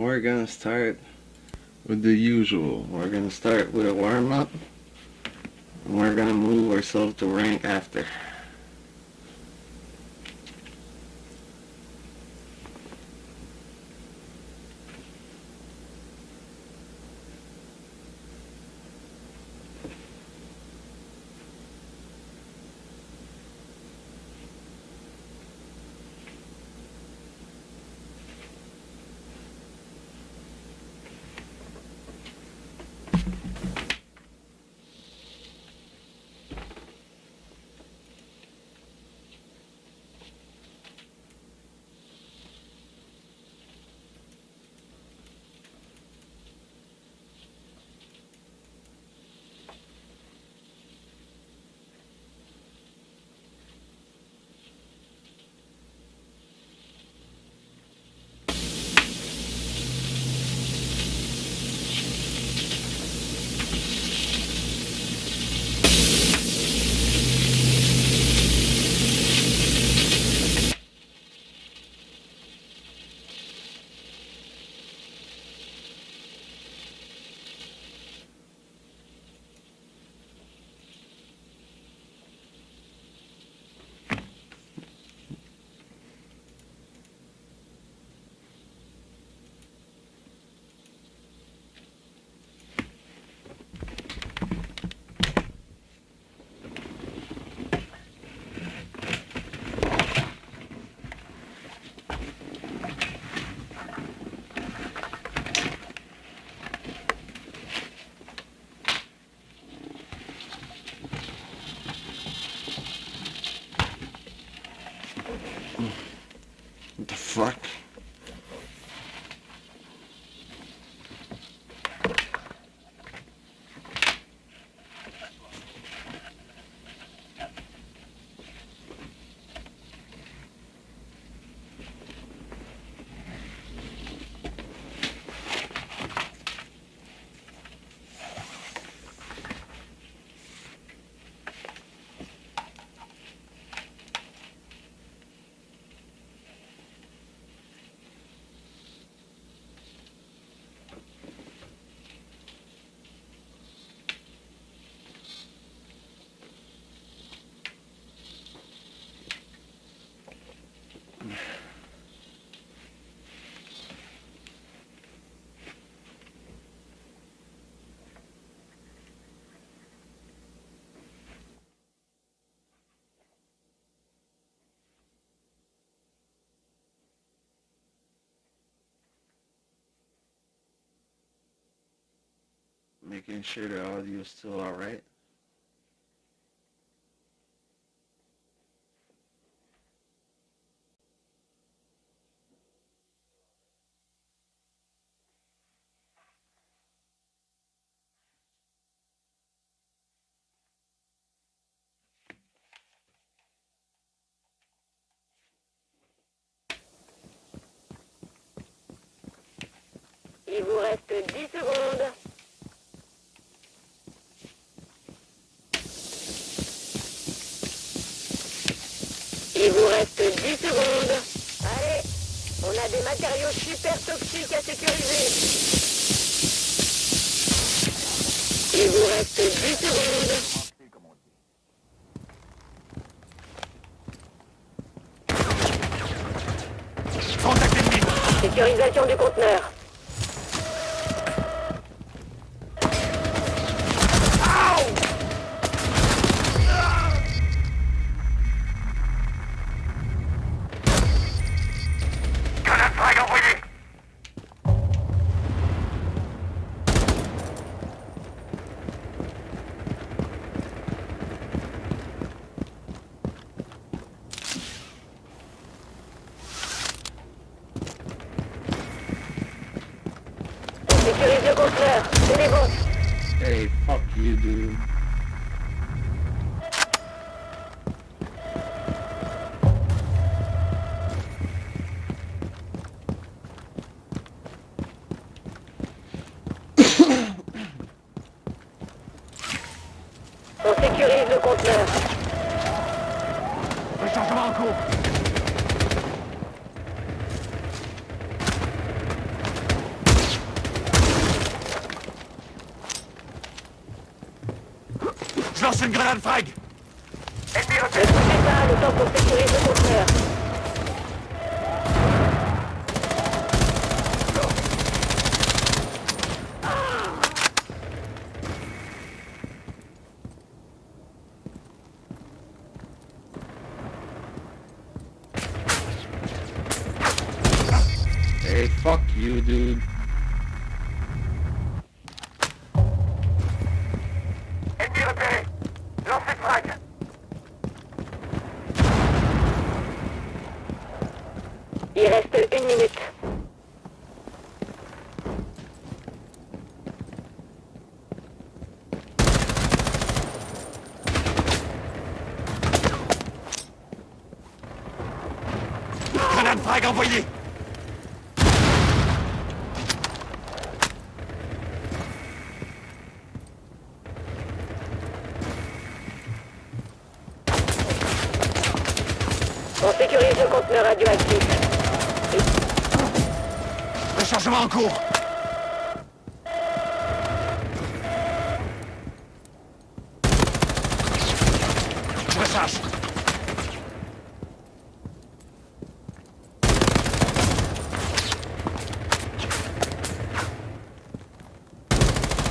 We're gonna start with the usual. We're gonna start with a warm-up, and we're gonna move ourselves to rank after. What the fuck? Making sure the audio is still alright. Il vous reste 10 secondes. Il vous reste 10 secondes. Allez, on a des matériaux super toxiques à sécuriser. Il vous reste 10 secondes. Sécurisation du conteneur. Sécurise le conteneur, c'est bon. Hey, fuck you, dude. On sécurise le conteneur. Rechargement en cours. lance une grenade frag. Ne bougez pas le temps qu'on sécurise le conteneur. Hey, fuck you, dude. Ennemi repéré. Lancez frag. Il reste 1 minute. Grenade frag envoyée. On sécurise le conteneur radioactif. Rechargement en cours. Je recharge.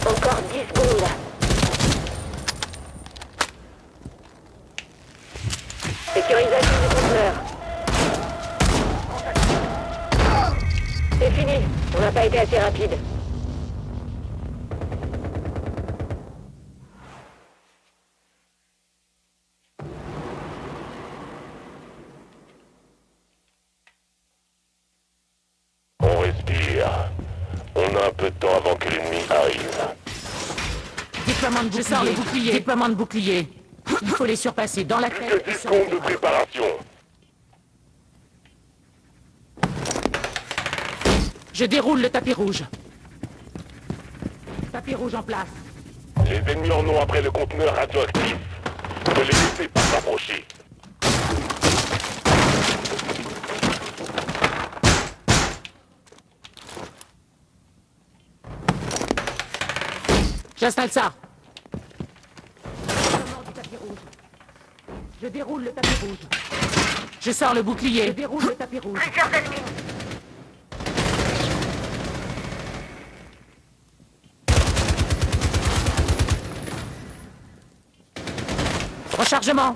Encore 10 secondes. Sécurisation du conteneur. C'est fini. On n'a pas été assez rapide. On respire. On a un peu de temps avant que l'ennemi arrive. Déploiement de bouclier. Les boucliers. Déploiement de bouclier. Il faut les surpasser dans la Plus tête que et 10 sur les secondes de terrains. préparation. Je déroule le tapis rouge. Tapis rouge en place. Les ennemis en ont après le conteneur radioactif. Ne les laissez pas s'approcher. J'installe ça. Déploiement du tapis rouge. Je déroule le tapis rouge. Je sors le bouclier. Je déroule le tapis rouge. Plusieurs ennemis. Rechargement.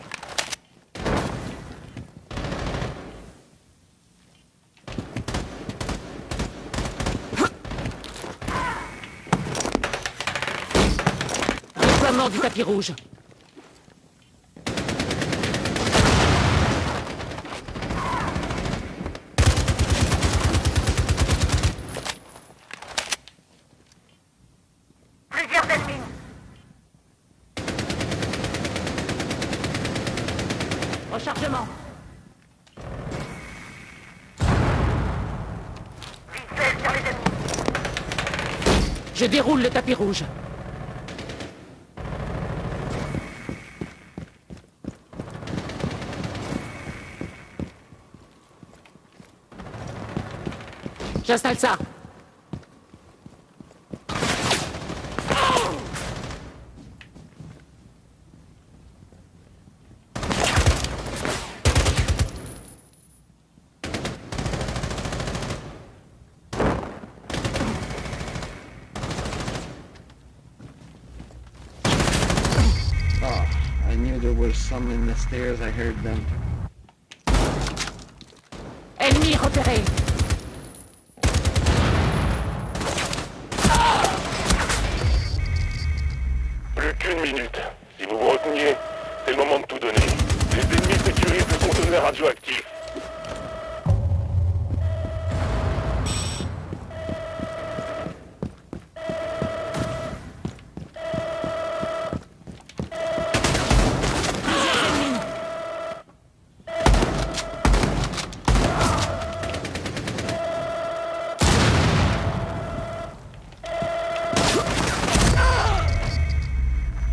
Déploiement du tapis rouge. Plusieurs ennemis. Rechargement. Visuel sur les ennemis. Je déroule le tapis rouge. J'installe ça. Oh, I knew there was some in the stairs. I heard them. Ennemi repéré. Plus qu'une minute. Si vous vous reteniez, c'est le moment de tout donner. Les ennemis sécurisent le conteneur radioactif.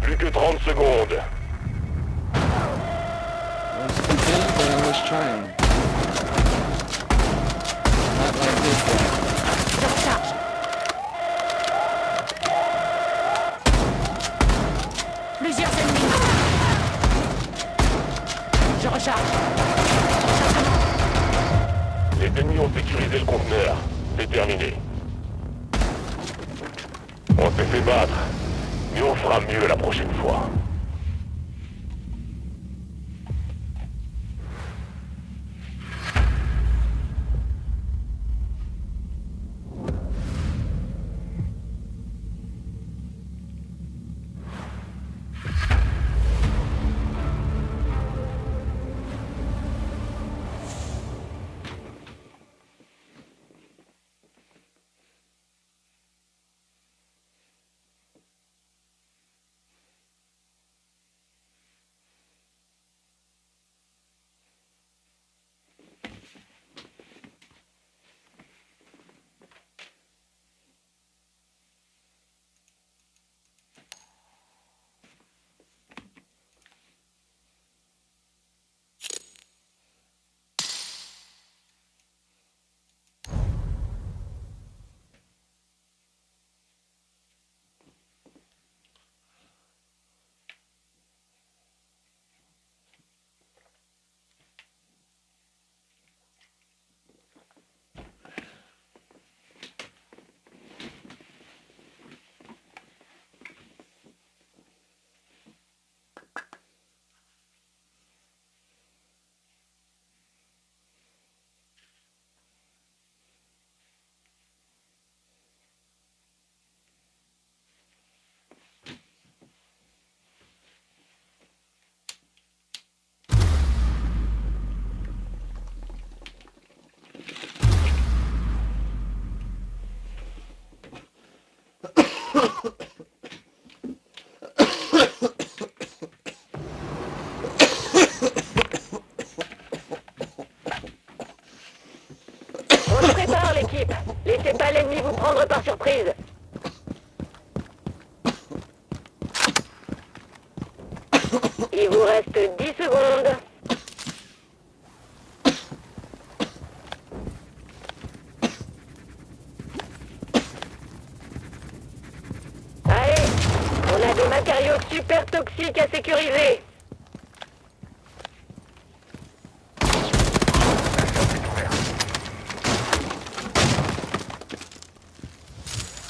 Plus que 30 secondes. I was too big, but I was trying. Not like this guy. Je recharge. Plusieurs ennemis. charge. Les ennemis ont sécurisé le conteneur. C'est terminé. On s'est fait battre, mais on fera mieux la prochaine fois. On se prépare, l'équipe. Laissez pas l'ennemi vous prendre par surprise. Il vous reste 10 secondes. Allez, on a des matériaux super toxiques à sécuriser.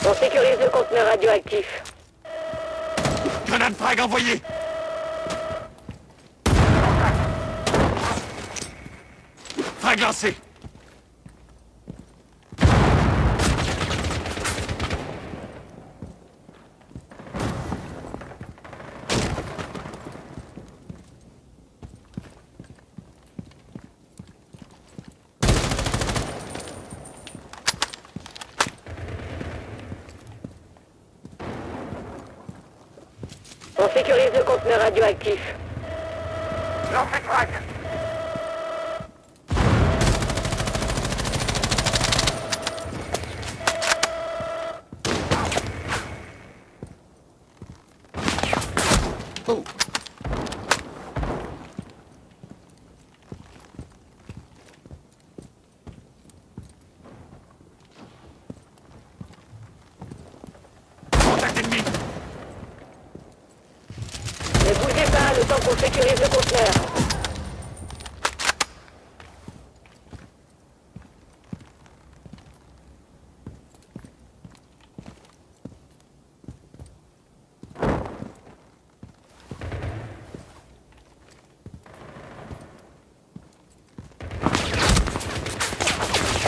On sécurise le conteneur radioactif. Grenade frag envoyée. Frag lancé. On sécurise le conteneur radioactif. Lancez frag. Oh. Contact ennemi. Ne bougez pas le temps qu'on sécurise le conteneur.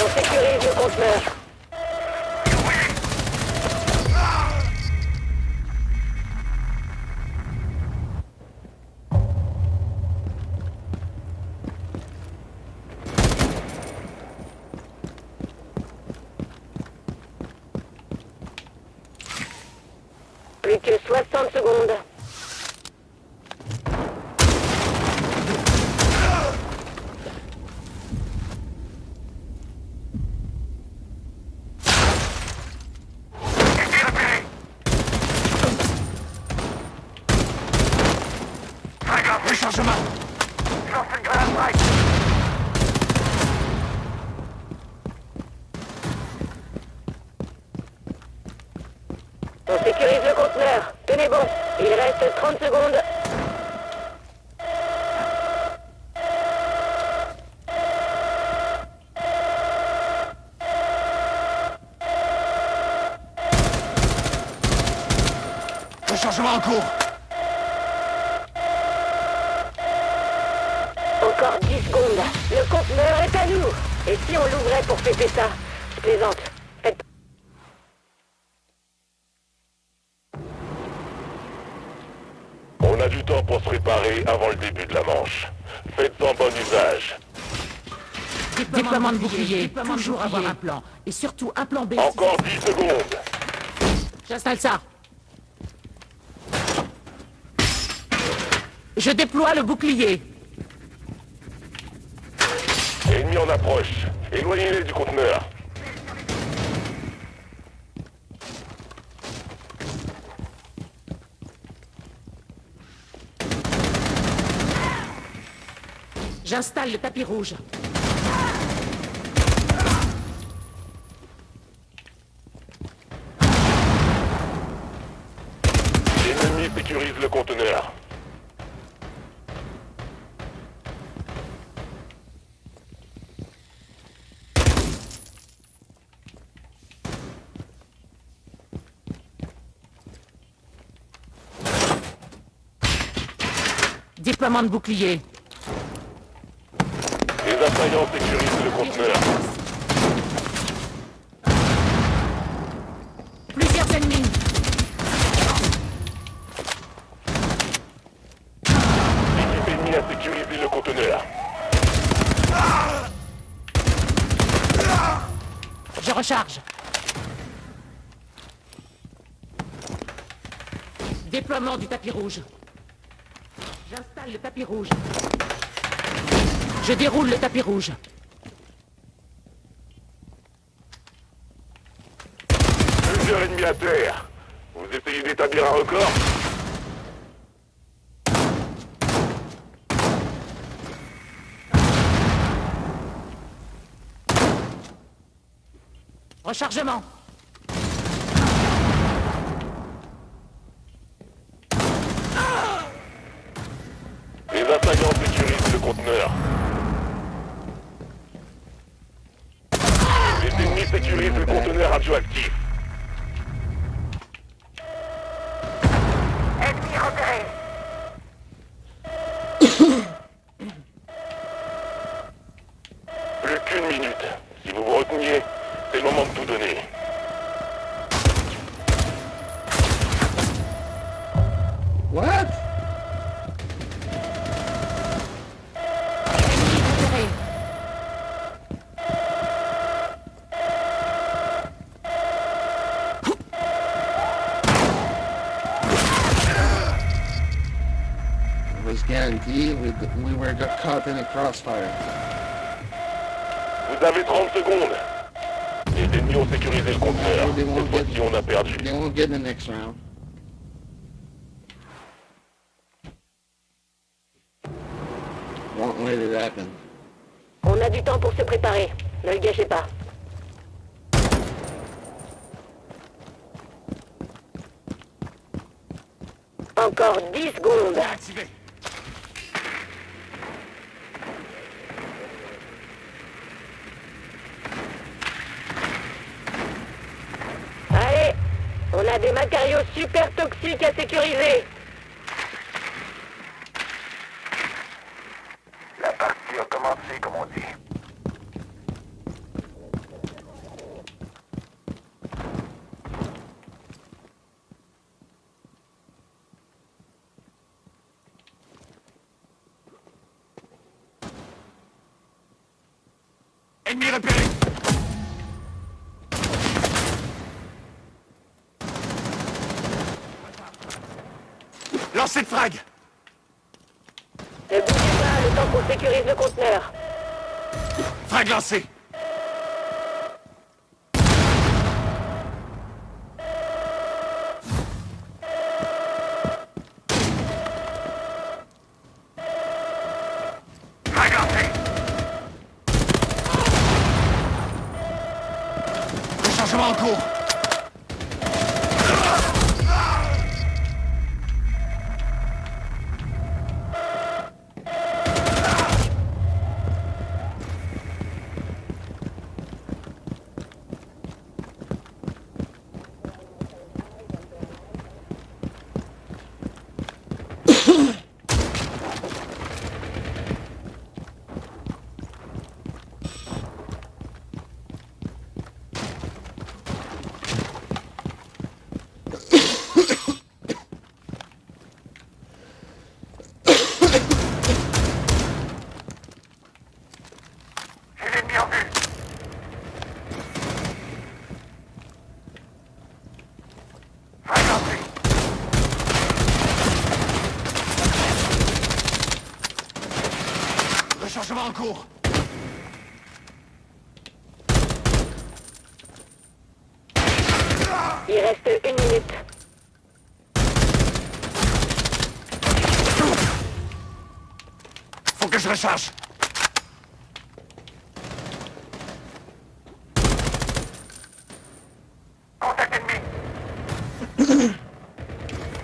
On sécurise le conteneur. Plus que 60 secondes. Ennemi repéré. Frag lancé. Rechargement. Lance une grenade frag. On sécurise le conteneur. Tenez bon. Il reste 30 secondes. Rechargement en cours. Encore 10 secondes. Le conteneur est à nous. Et si on l'ouvrait pour fêter ça? Je plaisante. Faites... On a du temps pour se préparer avant le début de la manche. Faites-en bon usage. Déploiement de bouclier. Toujours avoir un plan. Et surtout un plan B. Encore 10 secondes. J'installe ça. Je déploie le bouclier. Ennemi en approche. Éloignez-les du conteneur. J'installe le tapis rouge. L'ennemi sécurise le conteneur. Déploiement de bouclier. Les assaillants sécurisent le conteneur. Plusieurs ennemis. L'équipe ennemie a sécurisé le conteneur. Je recharge. Déploiement du tapis rouge. J'installe le tapis rouge. Je déroule le tapis rouge. Plusieurs ennemis à terre. Vous essayez d'établir un record? Rechargement. Les assaillants sécurisent le conteneur. Les ennemis sécurisent le conteneur radioactif. Ennemi repéré. Plus qu'une minute. Si vous vous reteniez, c'est le moment de tout donner. What? Ennemi repéré. It was guaranteed we were caught in a crossfire. Vous avez 30 secondes. Les ennemis ont sécurisé le conteneur. Cette fois-ci, on a perdu. They won't get the next round. Won't let it happen. On a du temps pour se préparer. Ne le gâchez pas. Encore 10 secondes. Activé. Allez, on a des matériaux super toxiques à sécuriser. La partie a commencé, comme on dit. Ennemi repéré. Lancez de frag. Ne bougez pas, le temps qu'on sécurise le conteneur. Frag lancé. Frag lancé. Rechargement en cours. Rechargement en cours. Il reste 1 minute. Faut que je recharge. Contact ennemi.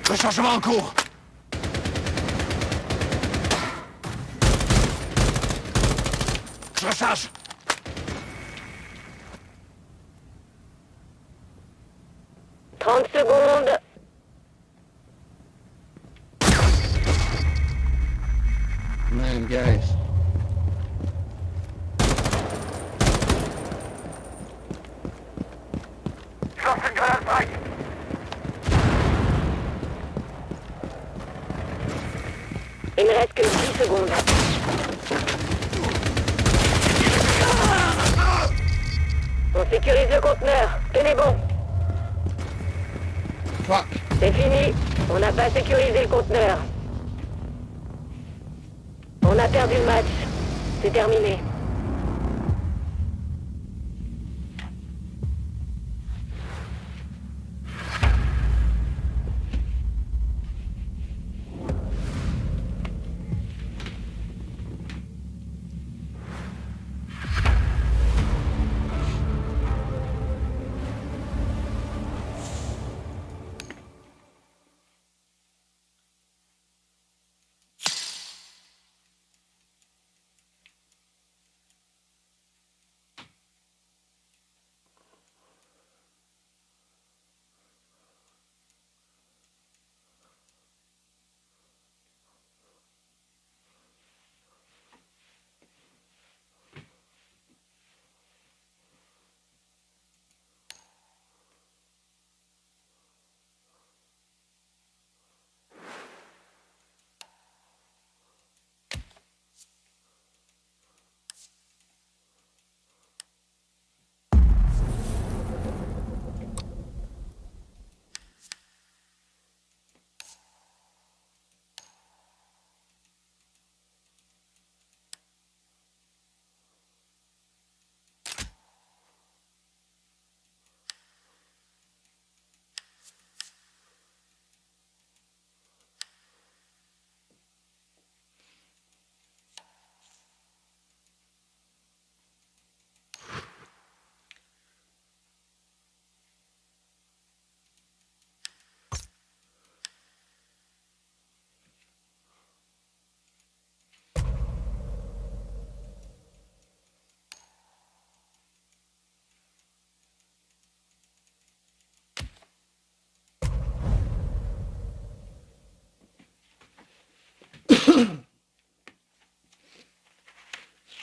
Rechargement en cours. Je recharge. « 30 secondes. Man, guys. Je lance une grenade strike. Il ne reste que 10 secondes. On sécurise le conteneur. Tenez bon. Fuck. C'est fini. On n'a pas sécurisé le conteneur. On a perdu le match. C'est terminé.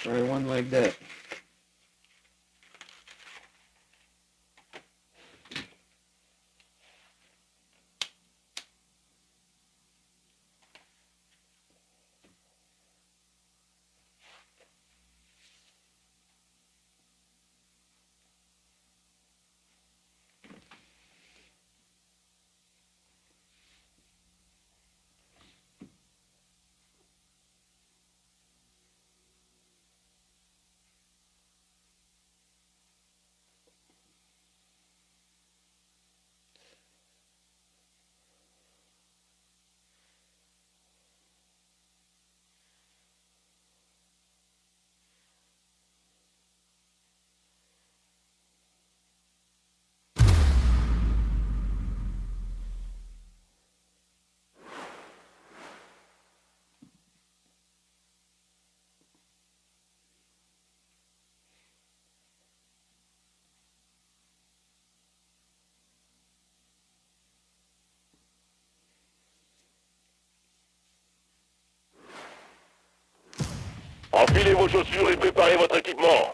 Try one like that. Enfilez vos chaussures et préparez votre équipement.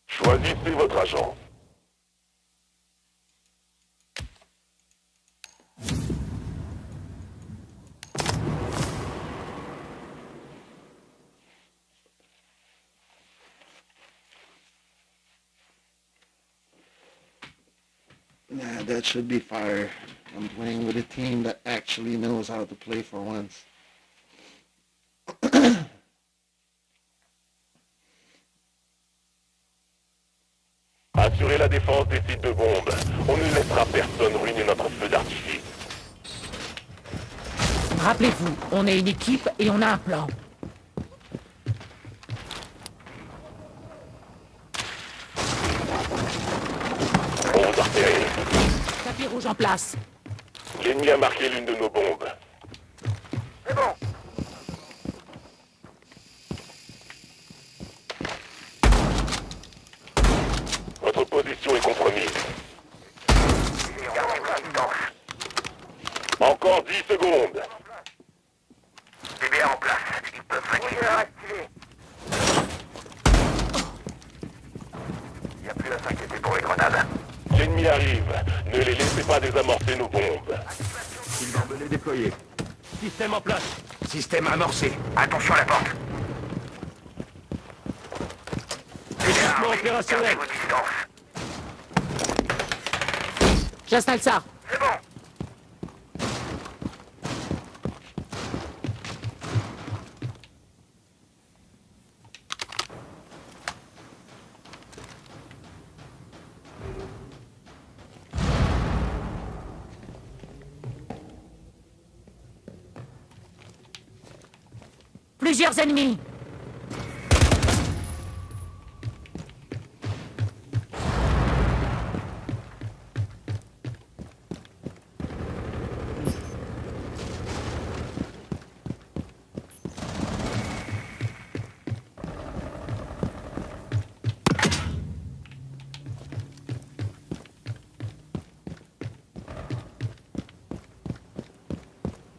Choisissez votre agent. Nah, that should be fire. I'm playing with a team that actually knows how to play for once. démonter ces 2 bombes, on ne laissera personne ruiner notre feu d'artifice. Rappelez-vous, on est une équipe et on a un plan. On vous a repéré. Tapis rouge en place. L'ennemi a marqué l'une de nos bombes. C'est bon. Votre position est compromise. Gardez vos distances. Encore 10 secondes. DBA en place. Ils peuvent récupérer. Activé. Il n'y a plus à s'inquiéter pour les grenades. L'ennemi arrive. Ne les laissez pas désamorcer nos bombes. Une barbelée déployée. Système en place. Système amorcé. Attention à la porte. Équipement opérationnel. Gardez vos distances. J'installe ça. C'est bon. Plusieurs ennemis.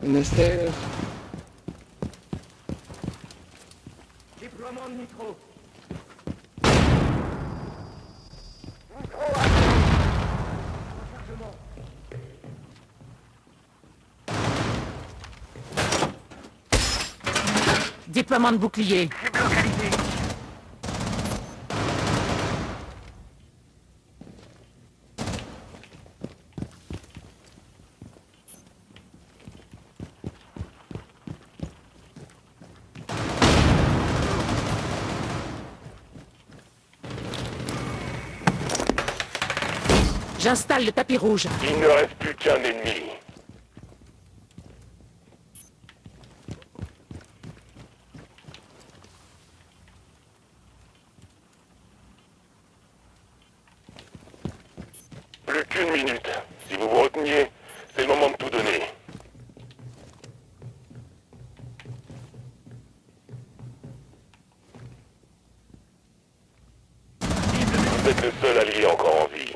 In the stairs. Déploiement de nitro. Déploiement de bouclier. Cible localisée. J'installe le tapis rouge. Il ne reste plus qu'un ennemi. Plus qu'une minute. Si vous vous reteniez, c'est le moment de tout donner. Vous êtes le seul allié encore en vie.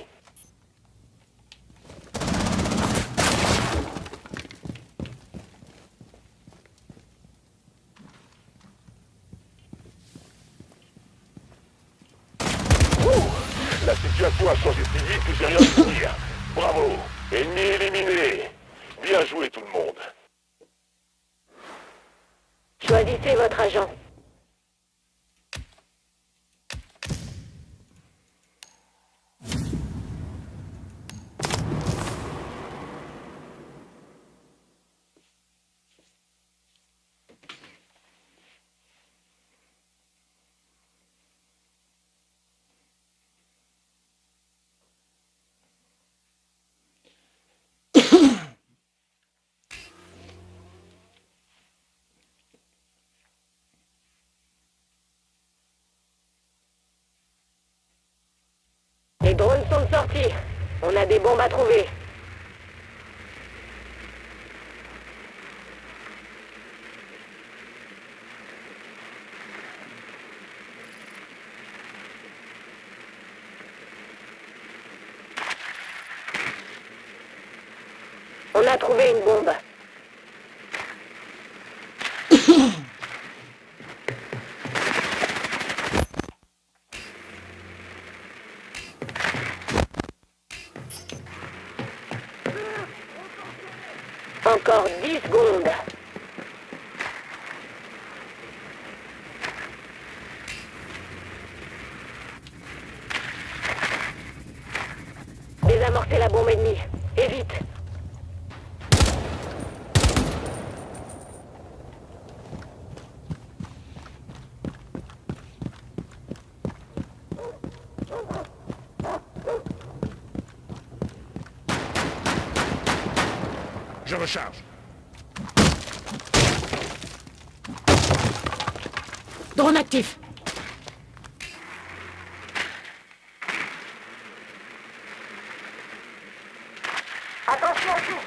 La situation a changé si vite que j'ai rien pu dire. Bravo. Ennemi éliminé. Bien joué tout le monde. Choisissez votre agent. Les drones sont sortis. On a des bombes à trouver. On a trouvé une bombe. Encore 10 secondes. Désamorcez la bombe ennemie. Et vite. Je recharge. Drone actif. Attention, vite.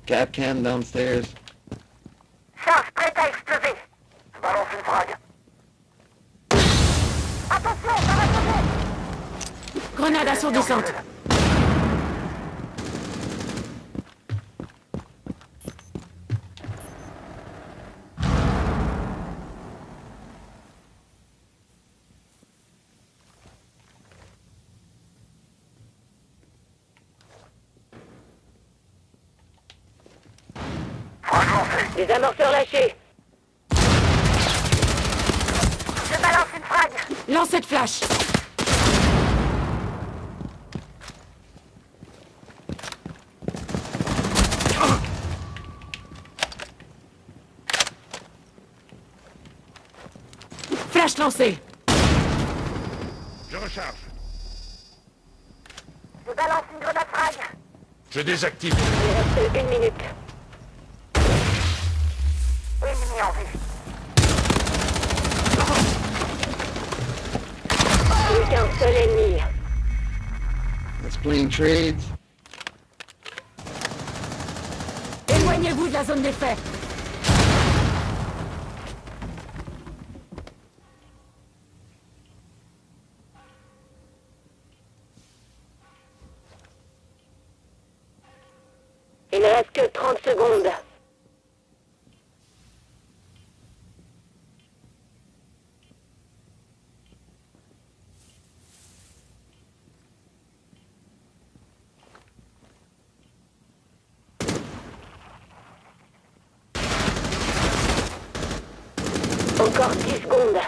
Cap can downstairs. Charge prête à exploser. Je balance une frag. Attention, ça va sauter. Grenade assourdissante. Les amorceurs lâchés. Je balance une frag. Lancez de flash. Flash lancé. Je recharge. Je balance une grenade frag. Je désactive. Il reste 1 minute. Ennemi en vue. Plus qu'un seul ennemi. Let's playing trades. Éloignez-vous de la zone d'effet. Il ne reste que 30 secondes. Encore 10 secondes.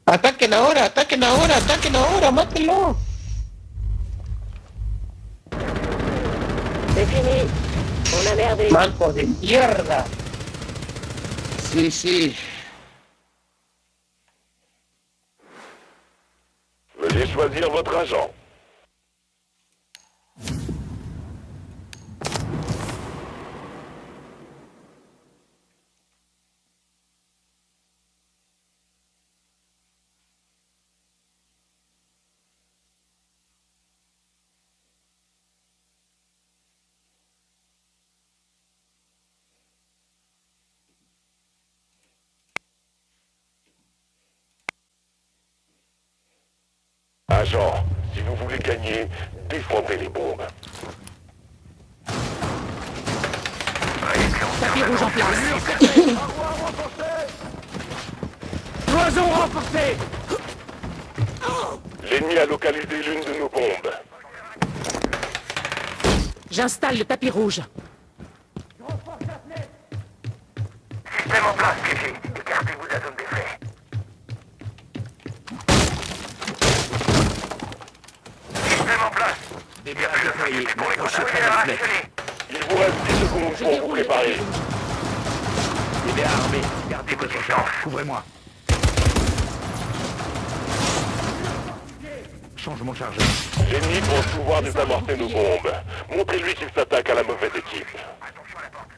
Ataquen ahora, ataquen ahora, ataquen ahora, mátenlo. C'est fini. On a merdé. Manco de mierda. Sí, sí. Veuillez choisir votre agent. Agent, si vous voulez gagner, défendez les bombes. Tapis rouge en place. Cloison renforcée. L'ennemi a localisé l'une de nos bombes. J'installe le tapis rouge. Système en place, piégé. Écartez-vous de la zone d'effet. Système en place. Des bières de foyer pour les contrôler. Il vous reste 10 secondes pour vous préparer. Des bières armés. Gardez votre chance. Couvrez-moi. Changement de chargeur. L'ennemi pense pouvoir désamorcer nos bombes. Montrez-lui qu'il s'attaque à la mauvaise équipe. Attention à la porte.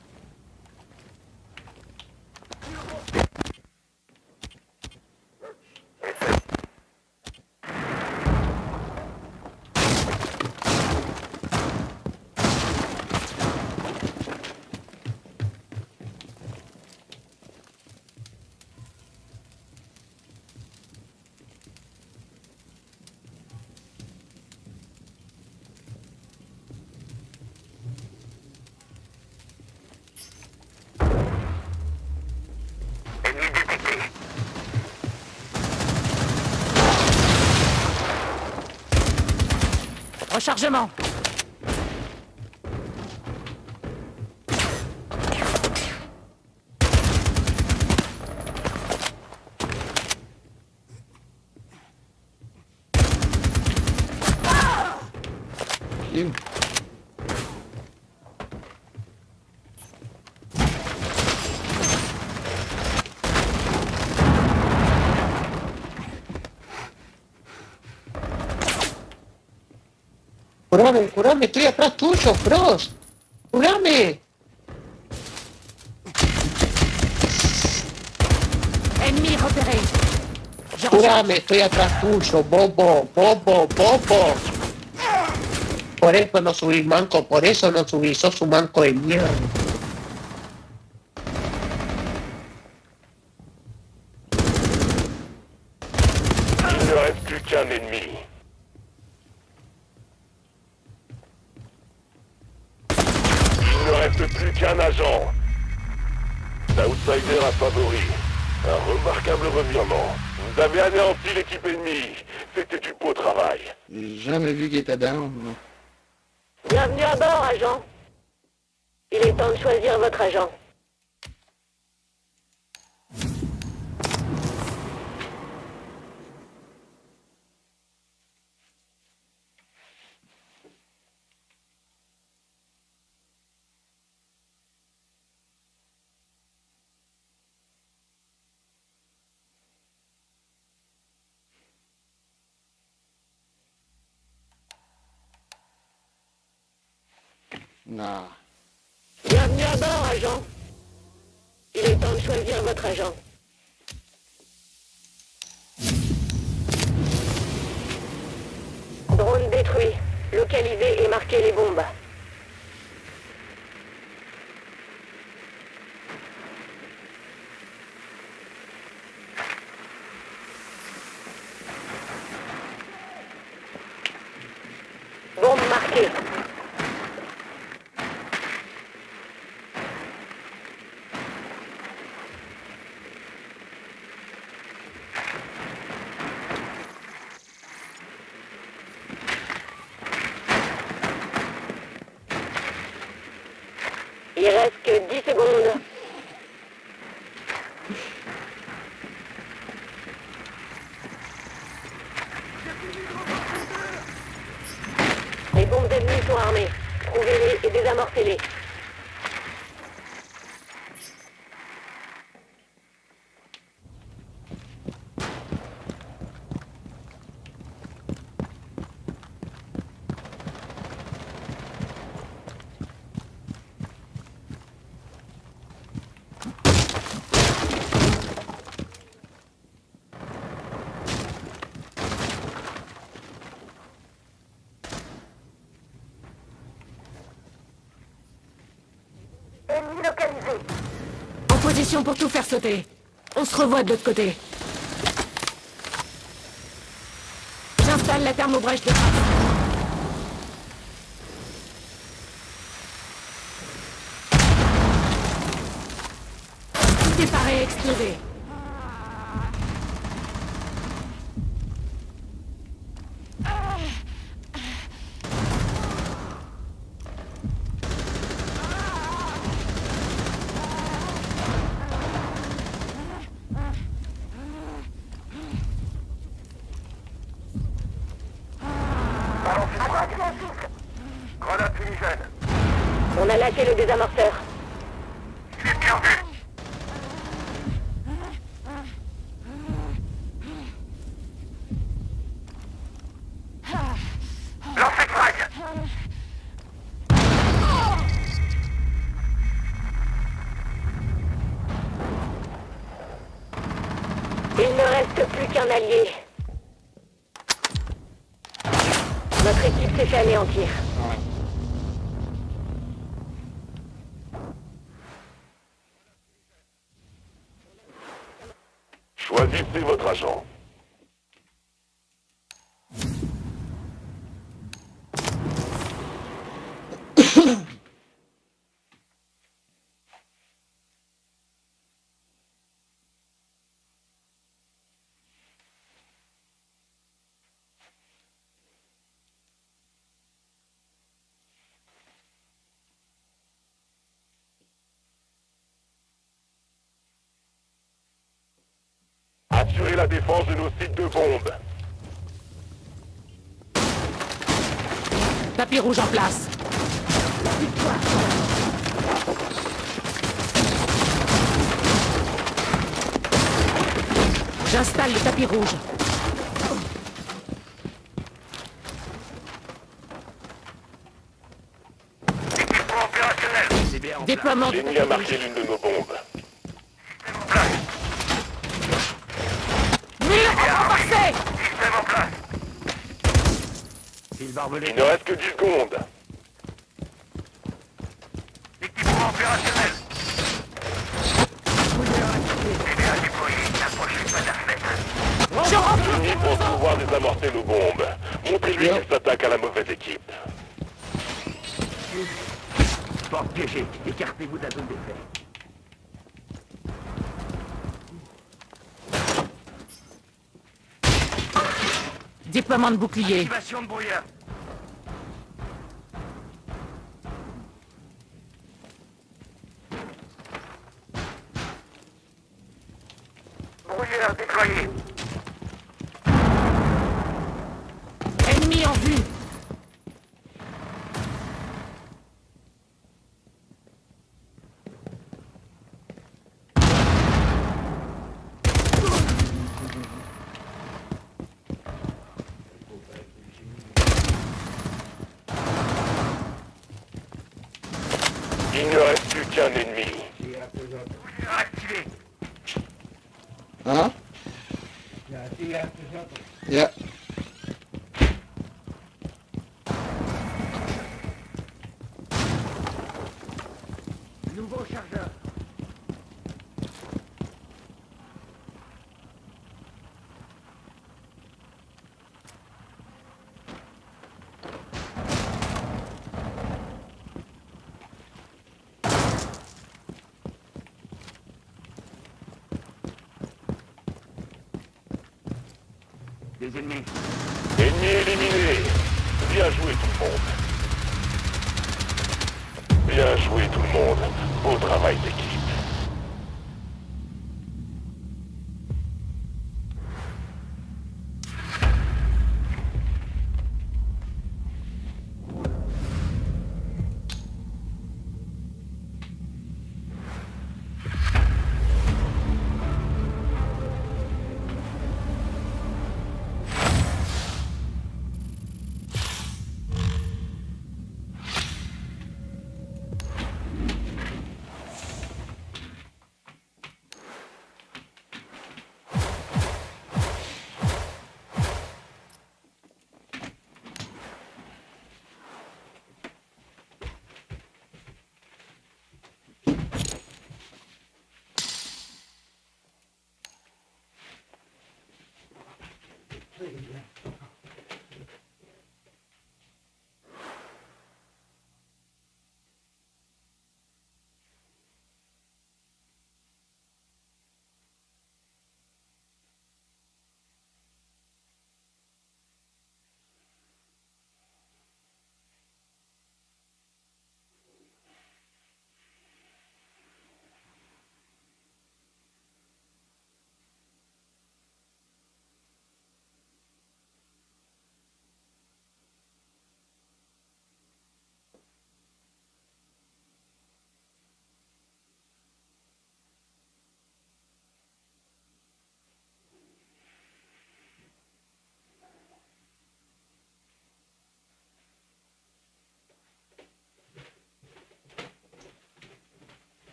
Ennemi détecté. Rechargement. you. Curame, curame, estoy atrás tuyo, Frost. Curame. Ennemi repéré. Je recharge. Curame, estoy atrás tuyo, bobo, bobo, bobo. Por eso no subís, manco, por eso no subís, sos un manco de mierda. Il ne reste plus qu'un ennemi. Il ne reste plus qu'un agent. L'outsider a favori. Un remarquable revirement. Vous avez anéanti l'équipe ennemie. C'était du beau travail. J'ai jamais vu qu'il était down. Moi. Bienvenue à bord, agent. Il est temps de choisir votre agent. Nah. Bienvenue à bord, agent. Il est temps de choisir votre agent. Drone détruit. Localisez et marquez les bombes. Bombe marquée. Il reste que 10 secondes. Les bombes ennemies sont armées. Trouvez-les et désamorcez-les. Ennemi localisé. En position pour tout faire sauter. On se revoit de l'autre côté. J'installe la thermobrèche de trace. Tout est paré, explosé. Grenade fumigène. On a lâché le désamorceur. Il est bien vu. Lancez frag. Il ne reste plus qu'un allié. Notre équipe s'est fait anéantir. Choisissez votre agent. Assurez la défense de nos sites de bombes. Tapis rouge en place. J'installe le tapis rouge. Équipement opérationnel. C'est bien en place. Déploiement du L'ennemi a tapis rouge. marqué l'une de nos bombes. Système en place. Mur renforcé. Système en place. Il ne reste que 10 secondes. Équipement opérationnel. C'est bien déployé. N'approchez pas de la fenêtre. Je rentre. L'ennemi pense pouvoir désamorcer nos bombes. Montrez-lui qu'il s'attaque à la mauvaise équipe. Porte piégée. Écartez-vous de la zone d'effet. Déploiement de bouclier. Activation de brouillard. Brouillard déployé. Ennemi en vue. Il ne reste plus qu'un ennemi. Brouillard activé. Huh? Yeah. Nouveau chargeur. Des ennemis. Ennemi éliminé. Bien joué tout le monde. Bien joué tout le monde. Beau travail d'équipe.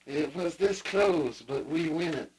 It was this close, but we win it.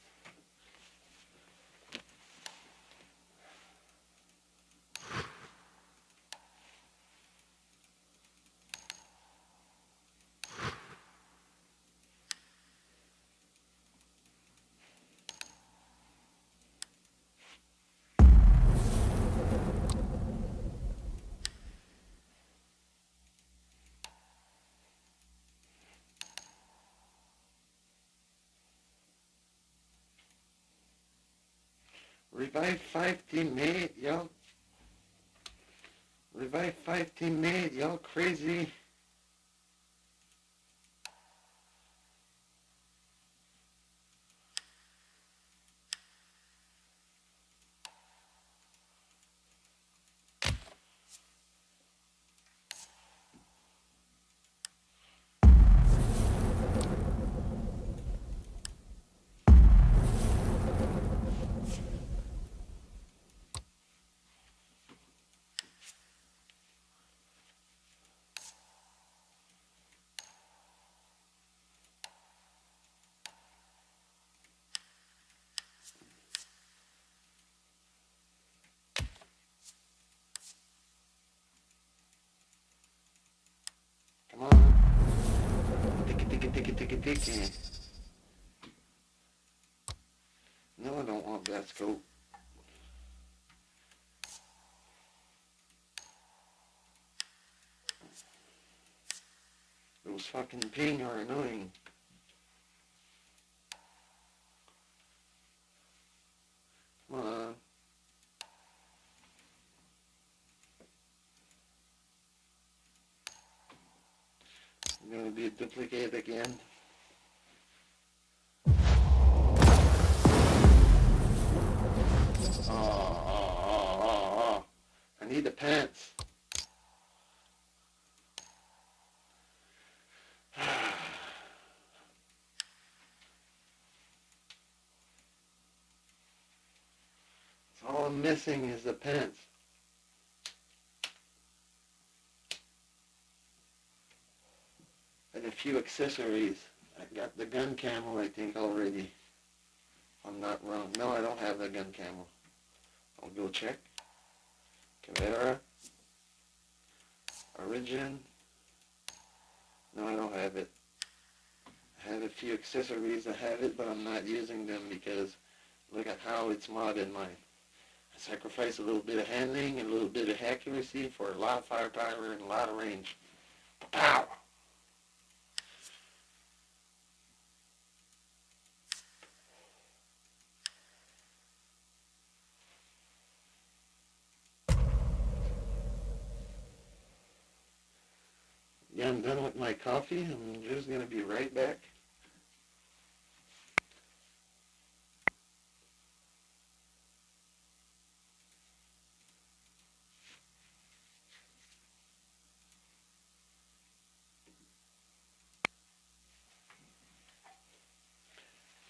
Revive 5 teammate, y'all. Revive 5 teammate, y'all crazy. kicking. No, I don't want that scope. Those fucking ping are annoying. Come on. I'm gonna be a duplicate again. Oh. I need the pants. All I'm missing is the pants. And a few accessories. I got the gun camo, I think, already. I'm not wrong. No, I don't have the gun camo. I'll go check. Camera. Origin. No, I don't have it. I have a few accessories that have it, but I'm not using them because look at how it's modded mine. I sacrifice a little bit of handling and a little bit of accuracy for a lot of firepower and a lot of range. Pow! Yeah, I'm done with my coffee. I'm just going to be right back.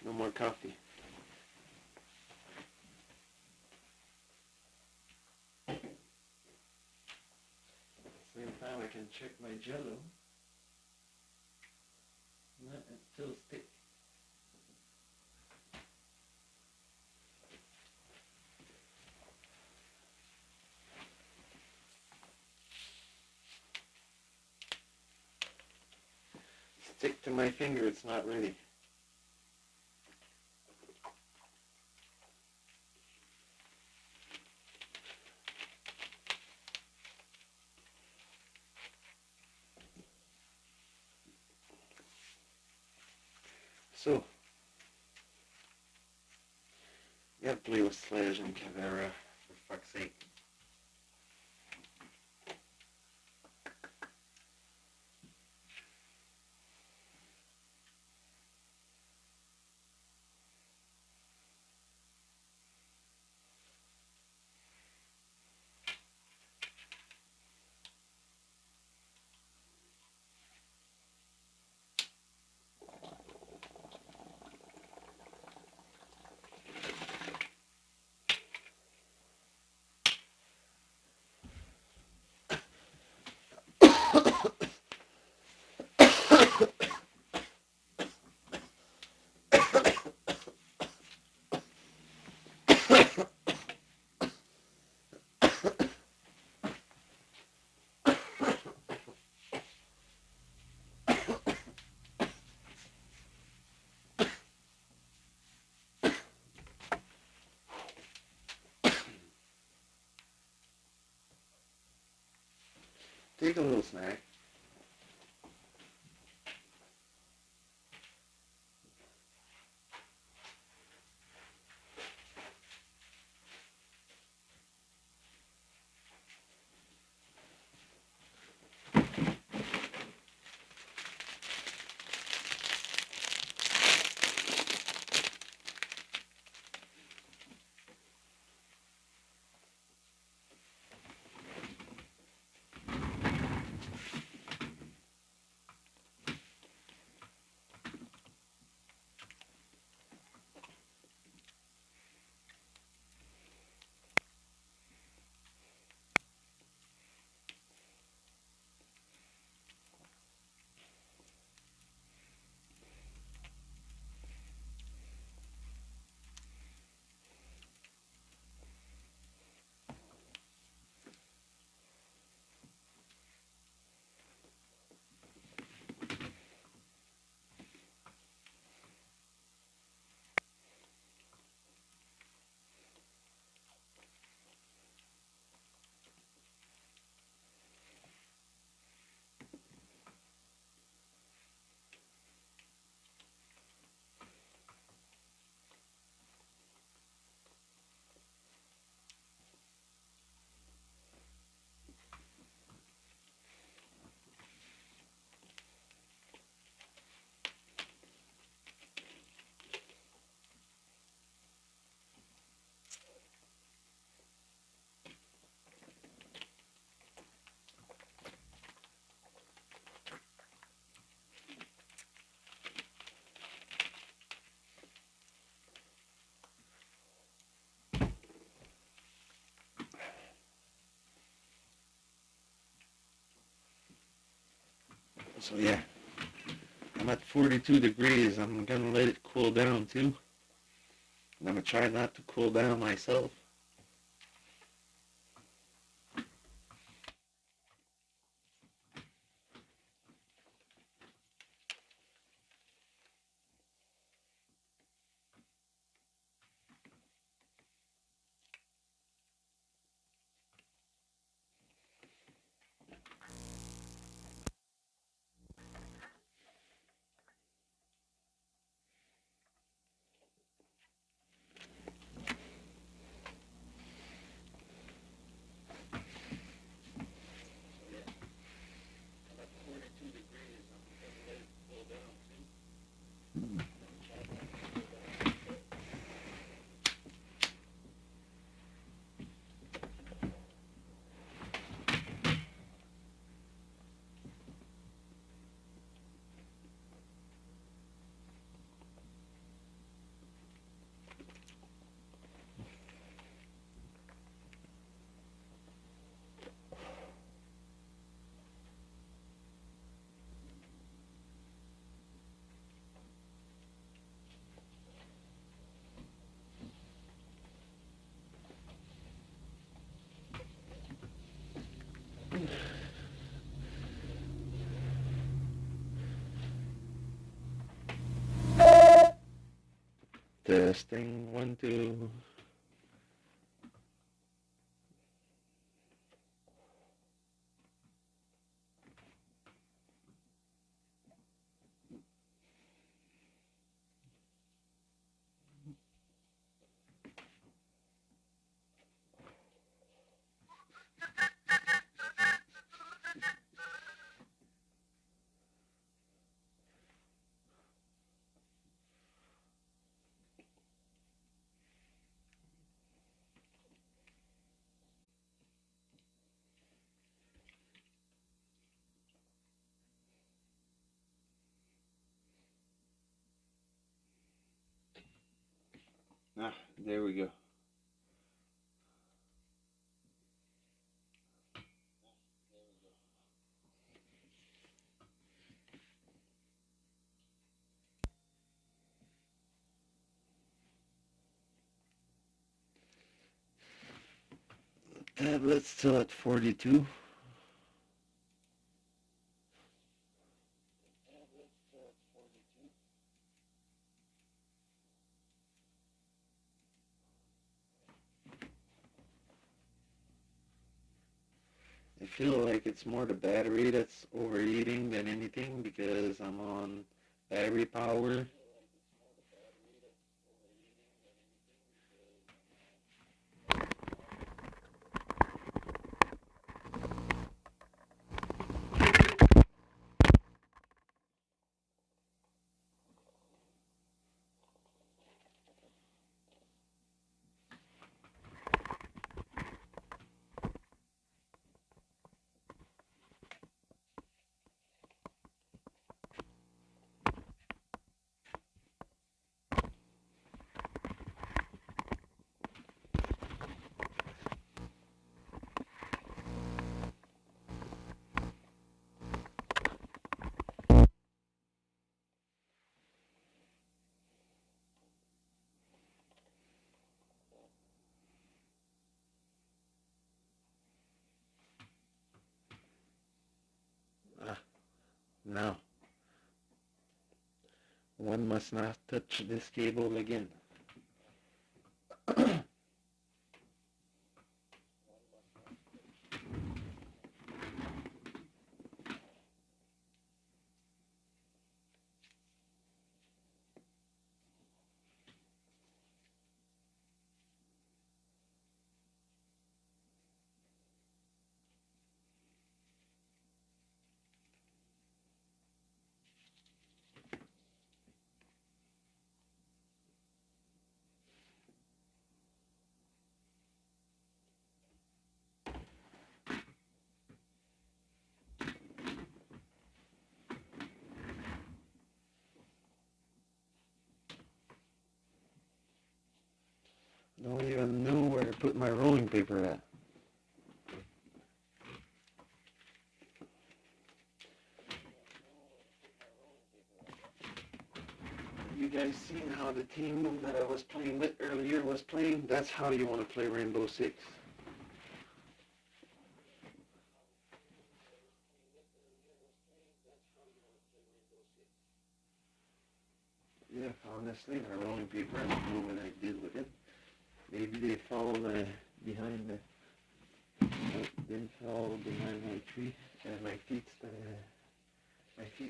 No more coffee. Same time I can check my jello. Not until stick. Stick to my finger, it's not ready. So, you gotta play with Sledge and Cavera, for fuck's sake. Take a little snack. So yeah, I'm at 42 degrees. I'm gonna let it cool down too. And I'm gonna try not to cool down myself. Testing, 1, 2. Ah, there we go. Tablet's still at 42. I feel like it's more the battery that's overheating than anything because I'm on battery power. Ah, no. One must not touch this cable again. Don't even know where to put my rolling paper at. guys seen how the team that I was playing with earlier was playing? That's how you want to play Rainbow Six. Yeah, honestly, our rolling paper and blue when I did with it. Maybe they fall behind the... They fall behind my tree and my feet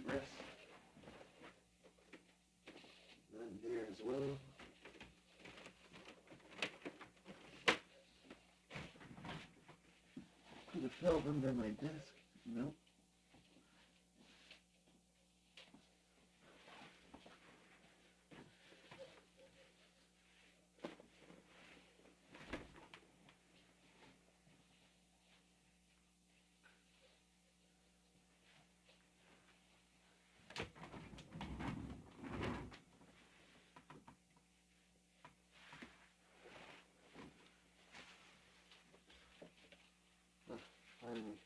rest. Not there as well. Could have fell under my desk. No. Finally.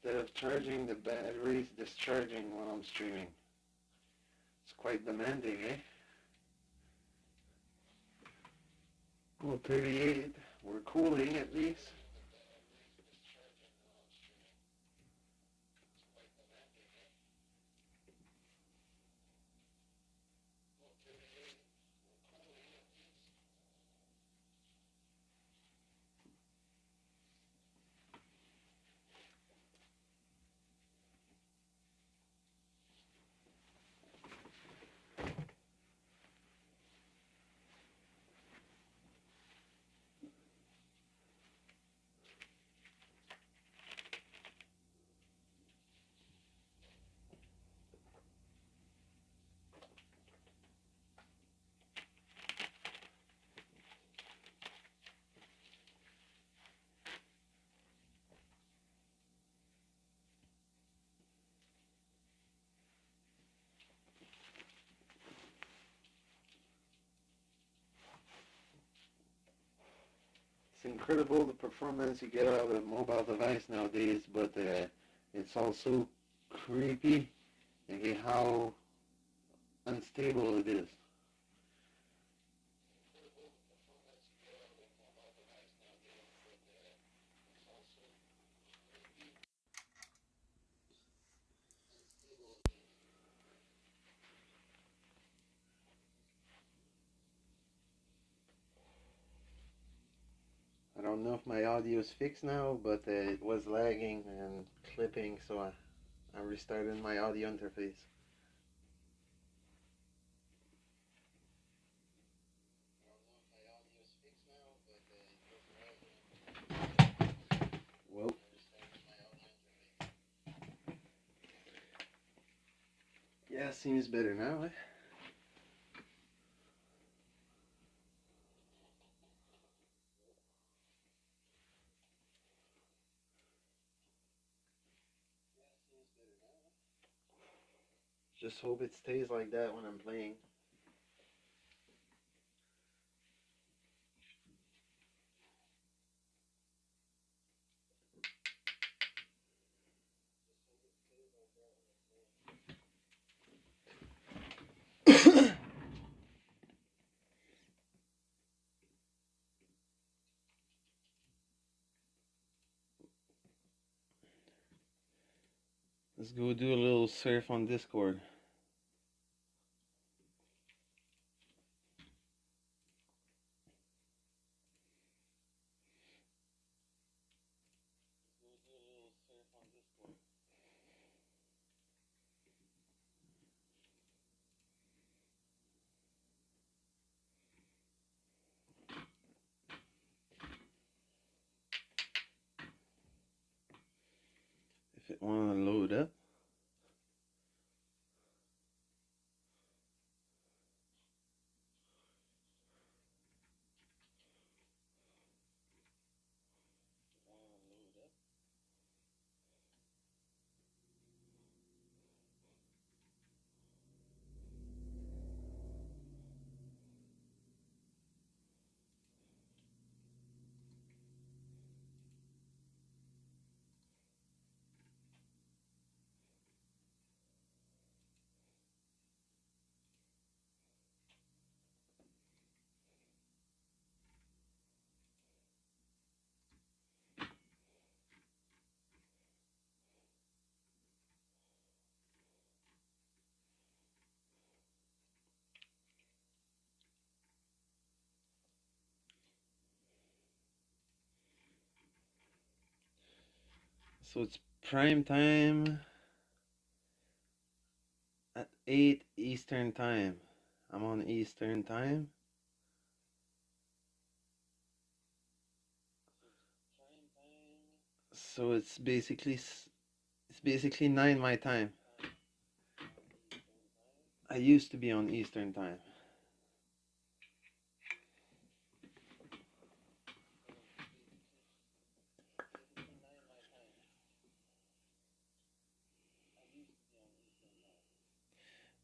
Instead of charging the batteries, discharging while I'm streaming. It's quite demanding, eh? Well, 38, we're cooling at least. It's incredible the performance you get out of a mobile device nowadays, but it's also creepy and how unstable it is. I don't know if my audio is fixed now, but it was lagging and clipping, so I restarted my audio interface. Well, yeah, seems better now, eh? Just hope it stays like that when I'm playing. Let's go do a little surf on Discord. If it want to load up. So it's prime time at 8 Eastern time. I'm on Eastern time. So it's basically 9 my time. I used to be on Eastern time.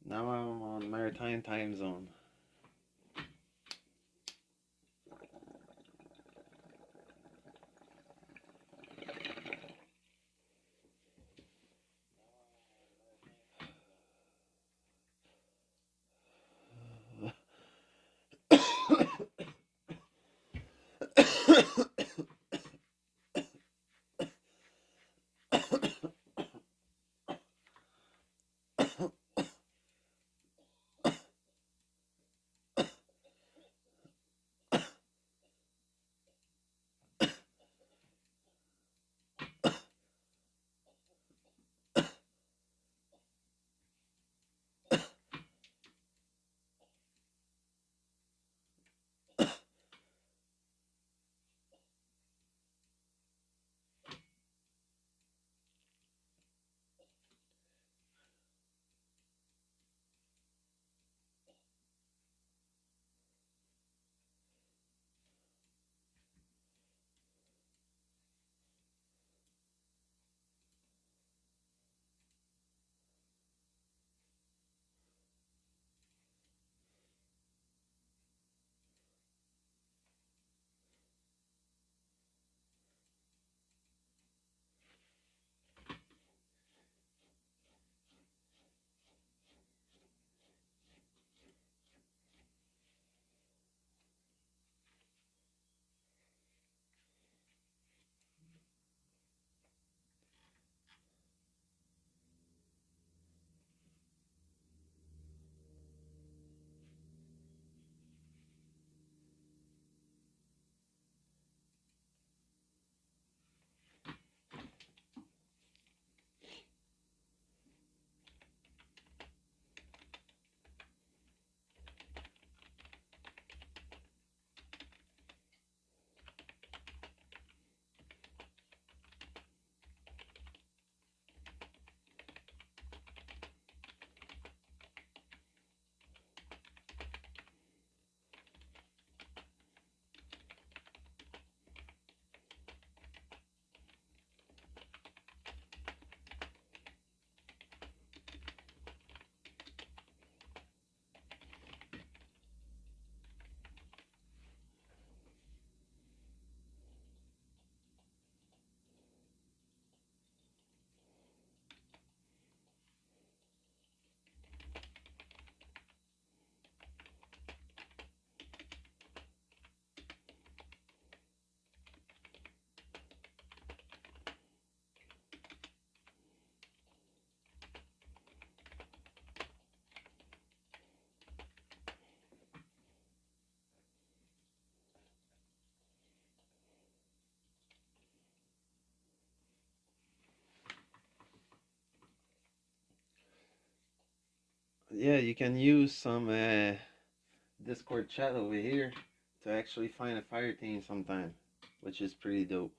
Now I'm on Maritime time zone. Yeah, you can use some Discord chat over here to actually find a fire team sometime, which is pretty dope.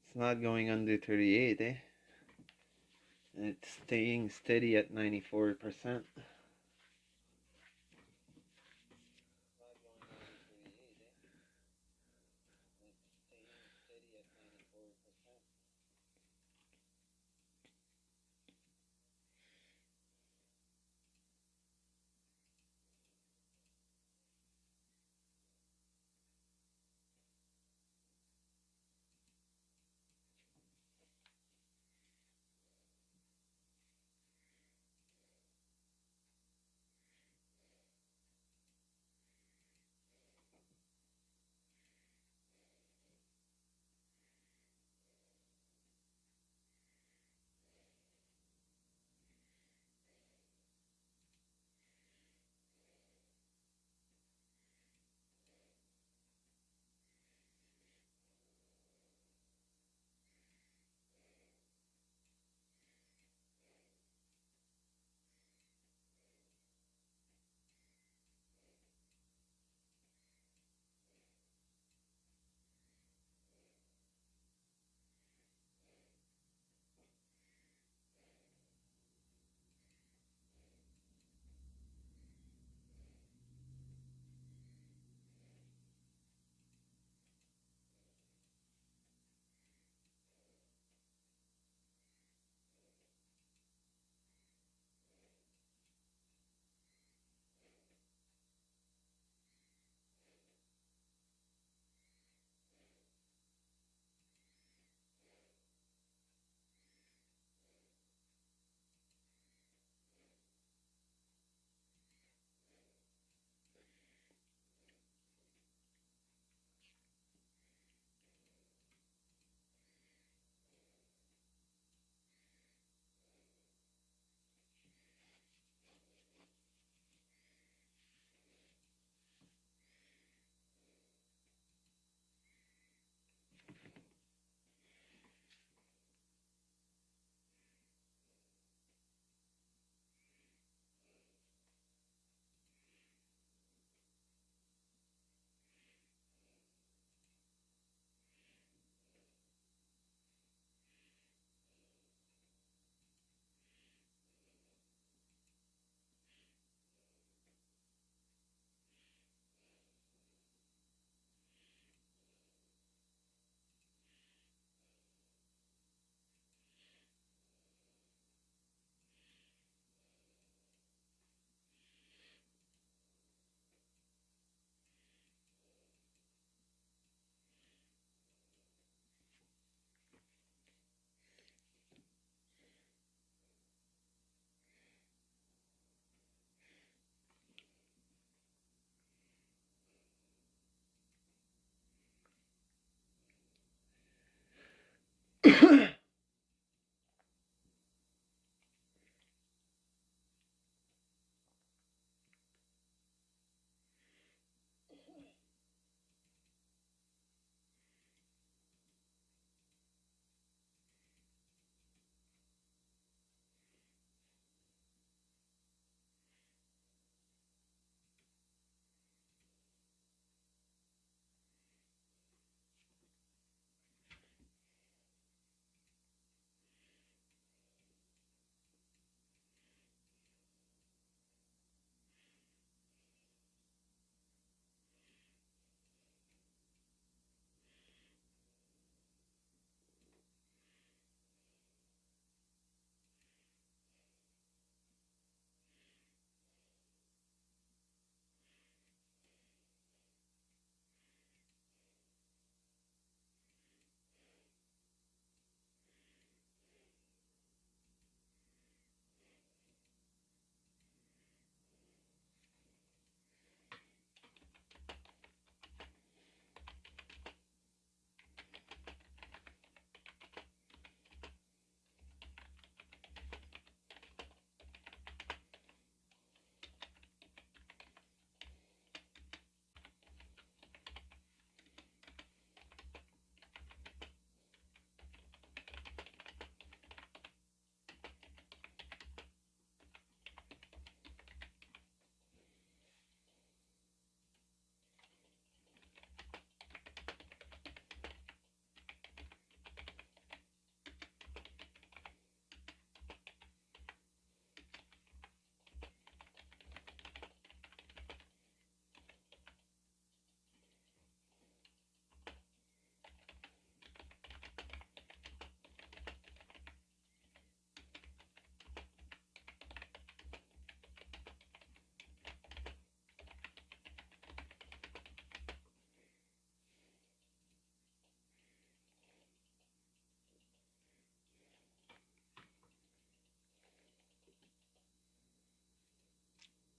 It's not going under 38, eh? It's staying steady at 94%.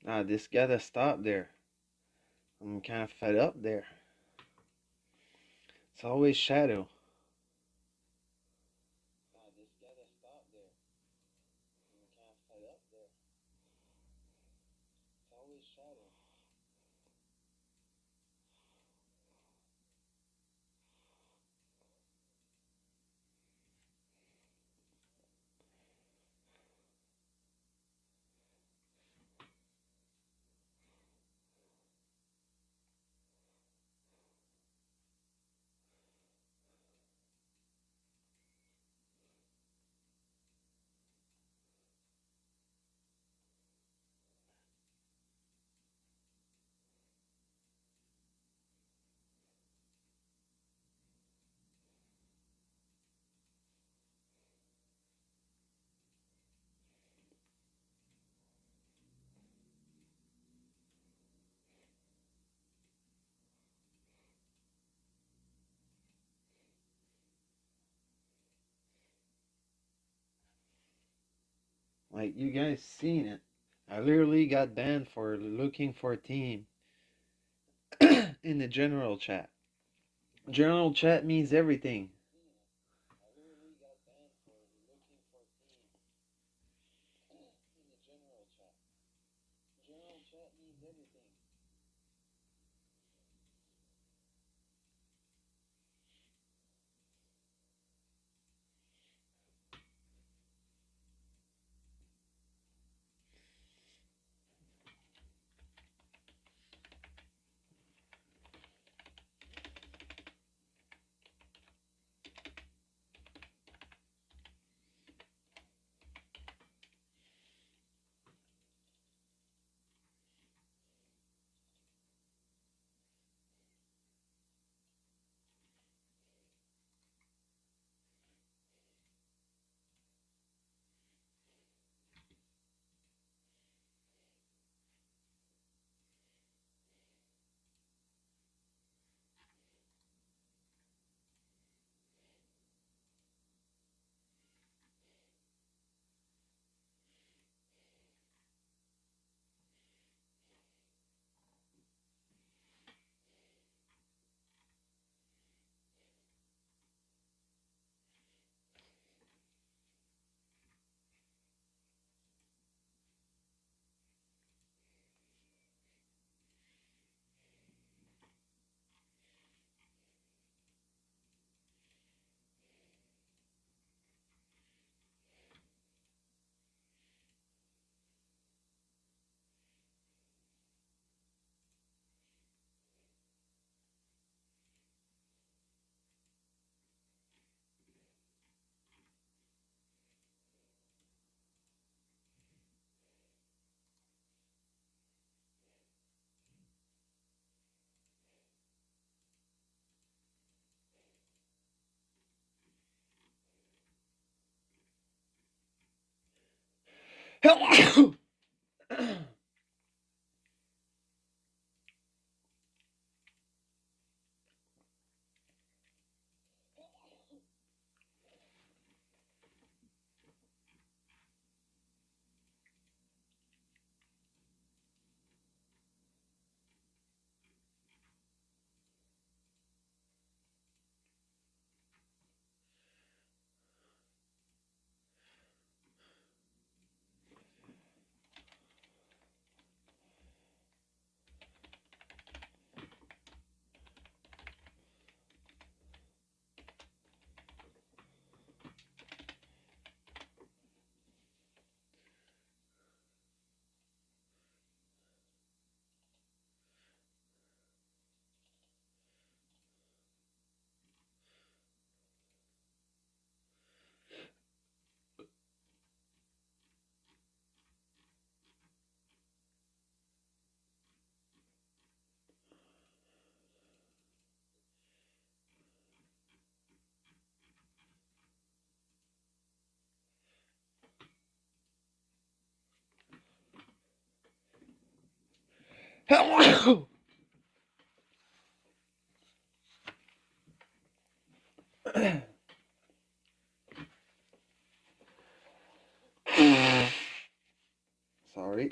This gotta stop there. I'm kind of fed up there. It's always shadow. This gotta stop there. I'm kind of fed up there. It's always shadow. Like, you guys seen it. I literally got banned for looking for a team in the general chat. General chat means everything. I literally got banned for looking for a team in the general chat. General chat means everything. Sorry.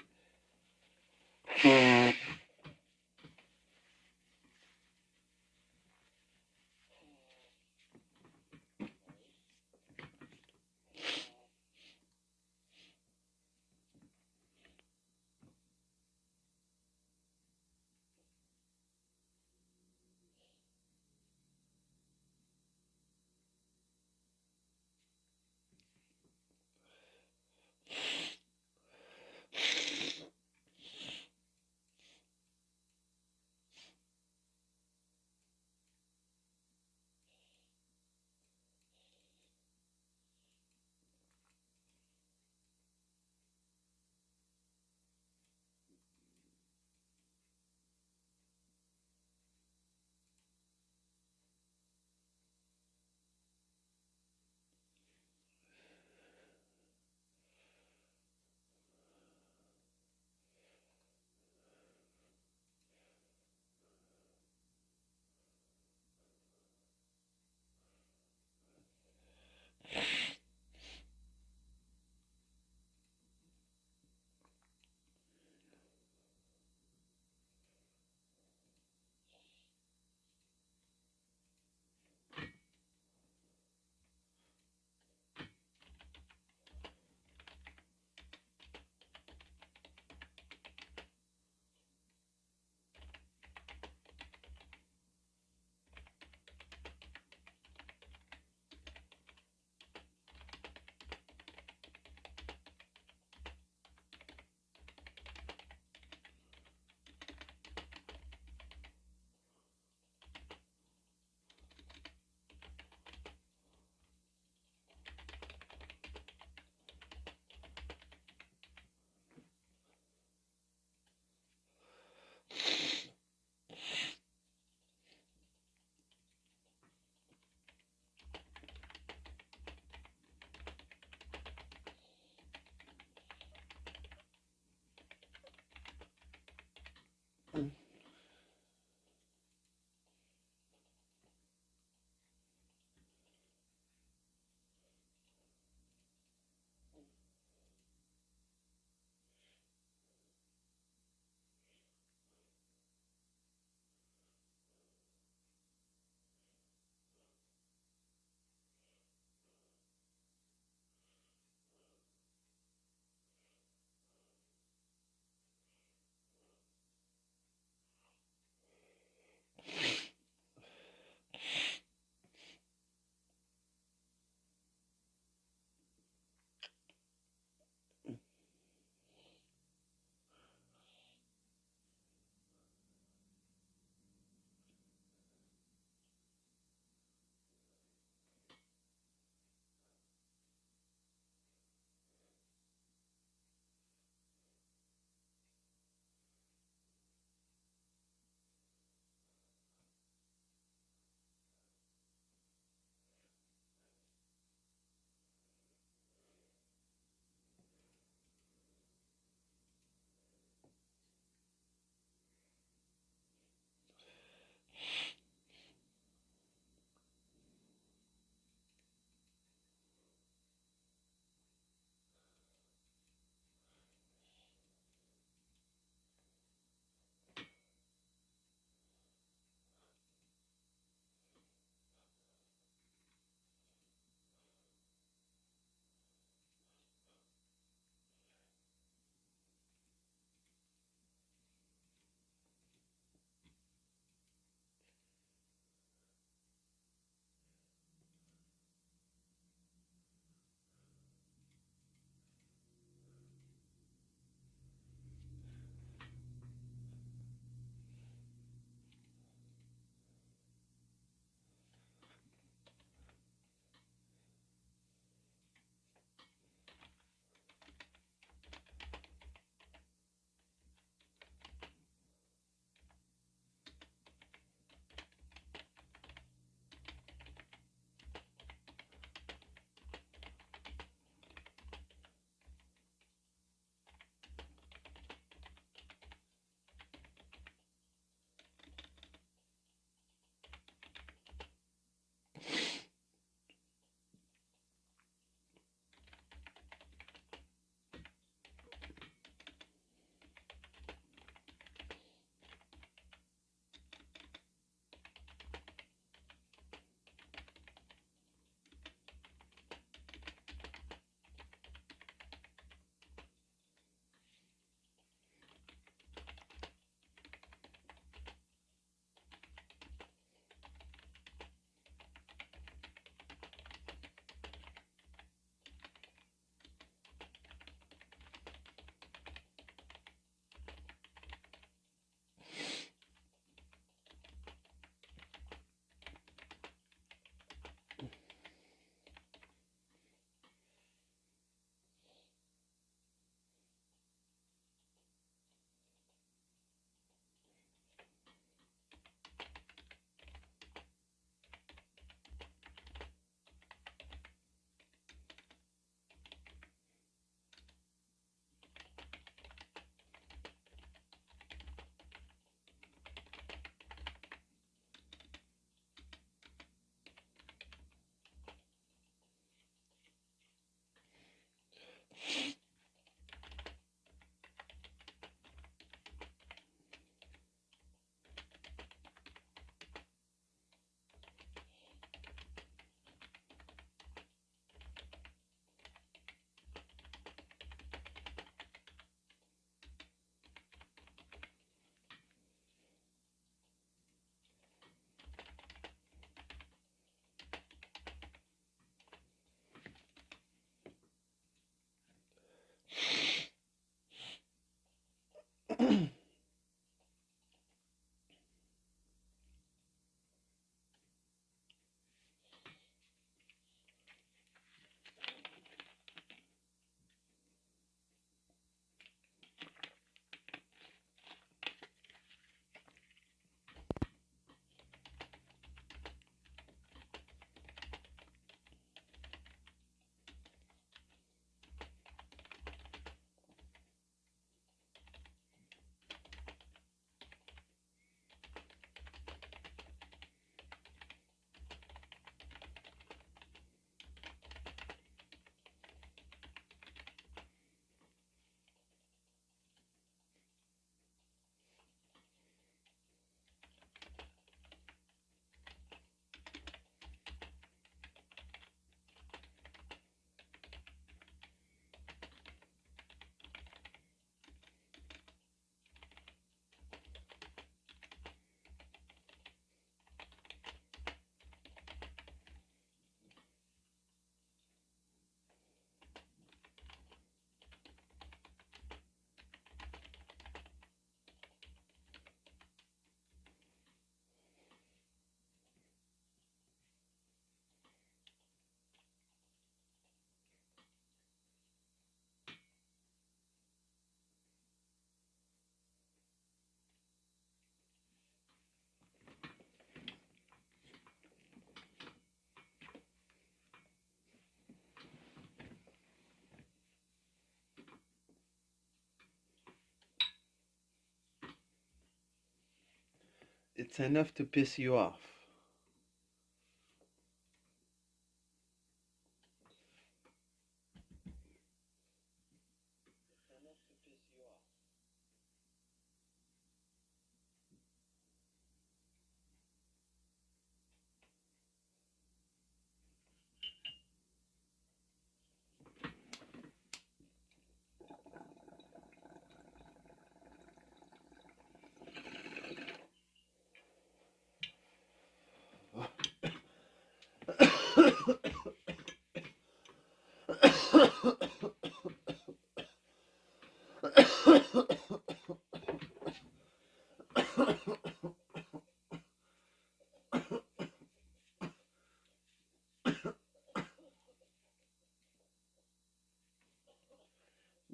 It's enough to piss you off.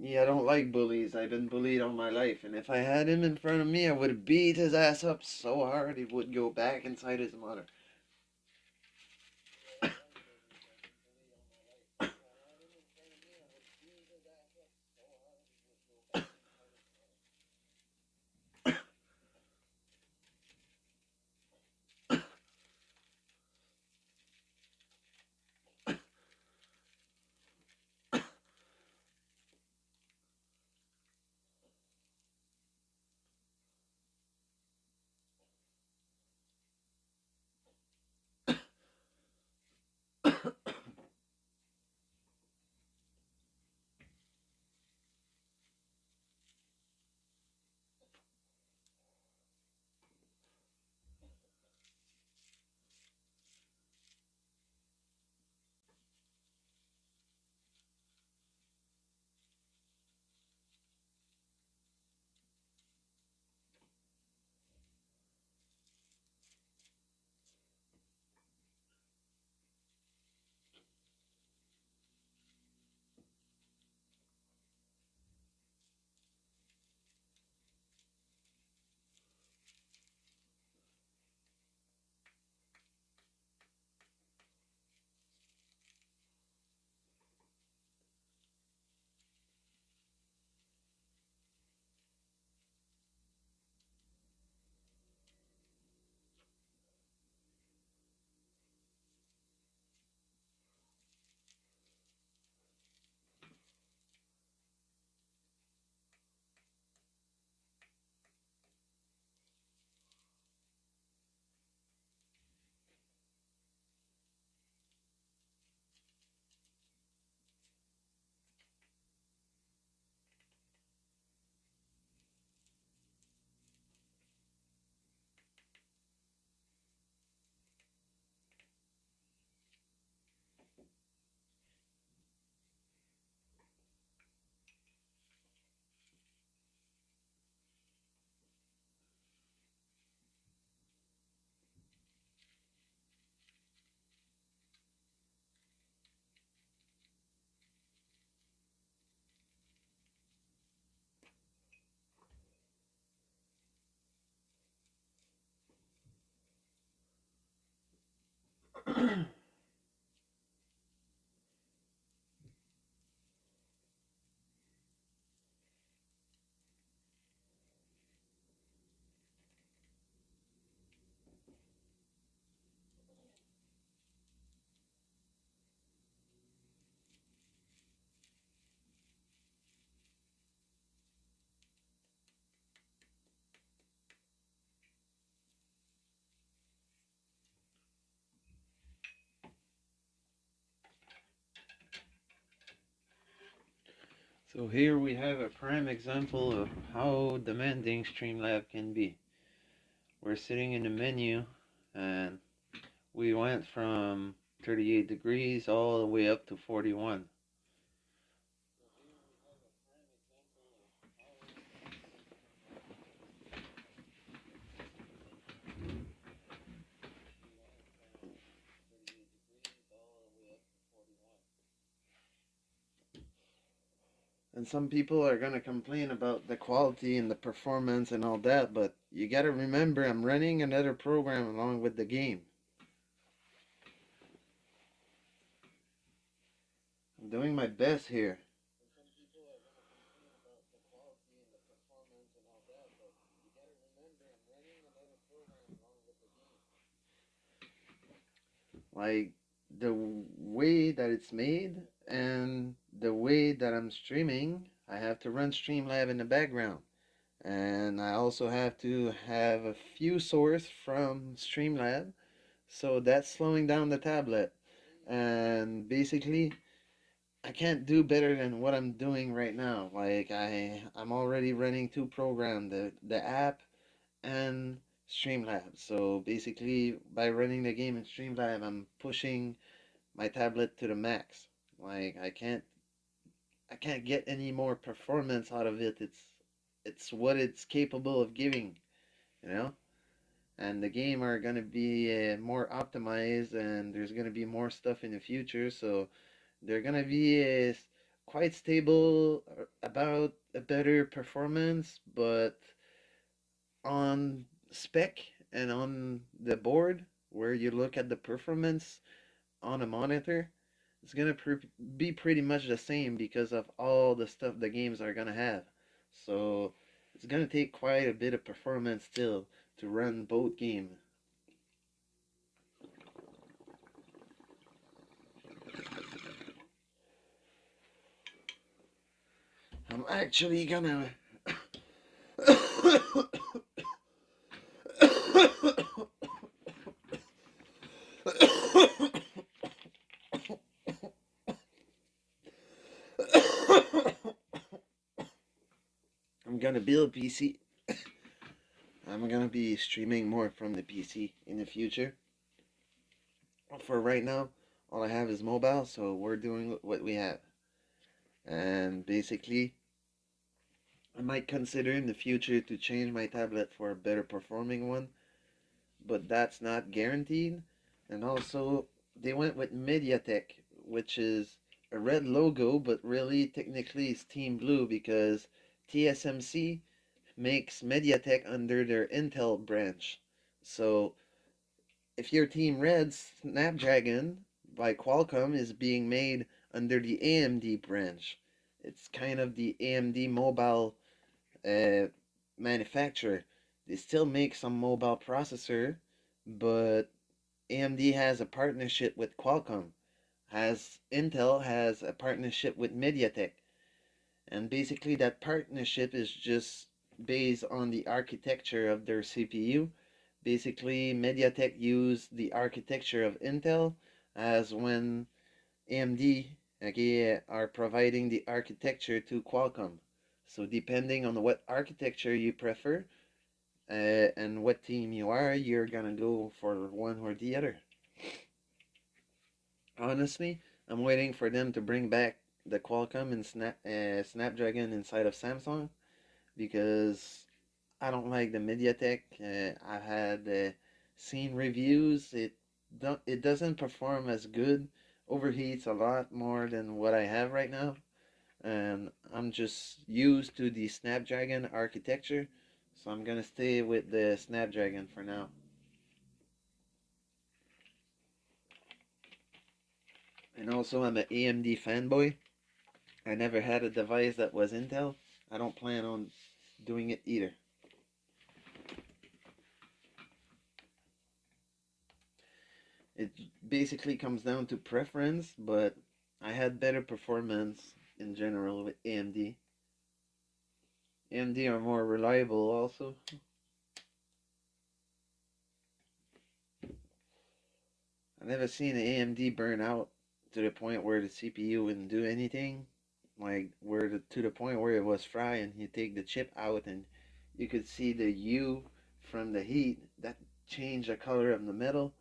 Yeah, I don't like bullies. I've been bullied all my life, and if I had him in front of me, I would beat his ass up so hard he would go back inside his mother. So here we have a prime example of how demanding Streamlab can be. We're sitting in the menu and we went from 38 degrees all the way up to 41. And some people are going to complain about the quality and the performance and all that, but you got to remember I'm running another program along with the game. I'm doing my best here. like the way that it's made and the way that I'm streaming, I have to run Streamlab in the background. And I also have to have a few source from Streamlab, so that's slowing down the tablet. And basically, I can't do better than what I'm doing right now. Like I'm already running two programs, the app and Streamlab. So basically, by running the game in Streamlab, I'm pushing my tablet to the max. Like I can't get any more performance out of it. It's what it's capable of giving, you know. And the game are gonna be more optimized, and there's gonna be more stuff in the future. So they're gonna be quite stable about a better performance, but on spec and on the board where you look at the performance on a monitor, it's gonna be pretty much the same because of all the stuff the games are gonna have. So it's gonna take quite a bit of performance still to run both games. I'm actually gonna I'm gonna build a PC. I'm gonna be streaming more from the PC in the future. For right now, all I have is mobile, so we're doing what we have. And basically, I might consider in the future to change my tablet for a better performing one, but that's not guaranteed. And also, they went with MediaTek, which is a red logo, but really technically it's Team Blue because TSMC makes MediaTek under their Intel branch. So if your Team Red, Snapdragon by Qualcomm is being made under the AMD branch. It's kind of the AMD mobile uh, manufacturer. They still make some mobile processor, but AMD has a partnership with Qualcomm. Has Intel has a partnership with MediaTek, and basically that partnership is just based on the architecture of their CPU. Basically, MediaTek used the architecture of Intel, as when AMD are providing the architecture to Qualcomm. So depending on what architecture you prefer and what team you are, you're gonna go for one or the other. Honestly, I'm waiting for them to bring back the Qualcomm and Snapdragon inside of Samsung because I don't like the MediaTek. I've had seen reviews. It doesn't perform as good. Overheats a lot more than what I have right now, and I'm just used to the Snapdragon architecture, so I'm gonna stay with the Snapdragon for now. And also, I'm an AMD fanboy. I never had a device that was Intel. I don't plan on doing it either. It basically comes down to preference, but I had better performance in general with AMD. AMD are more reliable also. I've never seen an AMD burn out to the point where the CPU wouldn't do anything. Like to the point where it was fried and you take the chip out and you could see the U from the heat that changed the color of the metal.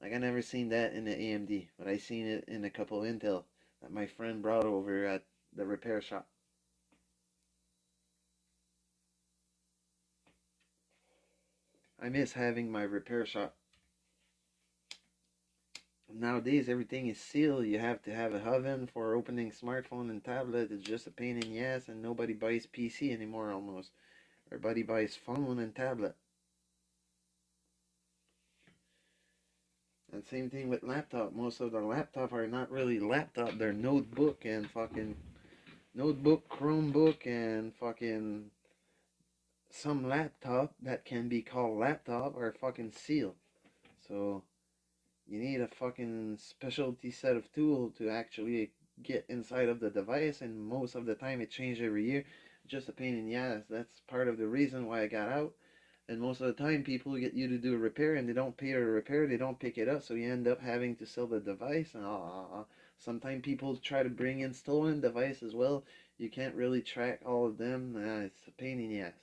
Like I never seen that in the AMD, but I seen it in a couple Intel that my friend brought over at the repair shop. I miss having my repair shop. Nowadays everything is sealed. You have to have a oven for opening smartphone and tablet. It's just a pain in the ass and nobody buys PC anymore almost. Everybody buys phone and tablet. And same thing with laptop. Most of the laptop are not really laptop. They're notebook and fucking notebook, Chromebook, and fucking some laptop that can be called laptop are fucking sealed. So You need a fucking specialty set of tool to actually get inside of the device, and most of the time it changed every year. Just a pain in the ass. That's part of the reason why I got out. And most of the time, people get you to do a repair, and they don't pay the repair. They don't pick it up, so you end up having to sell the device. And sometimes people try to bring in stolen device as well. You can't really track all of them. It's a pain in the ass.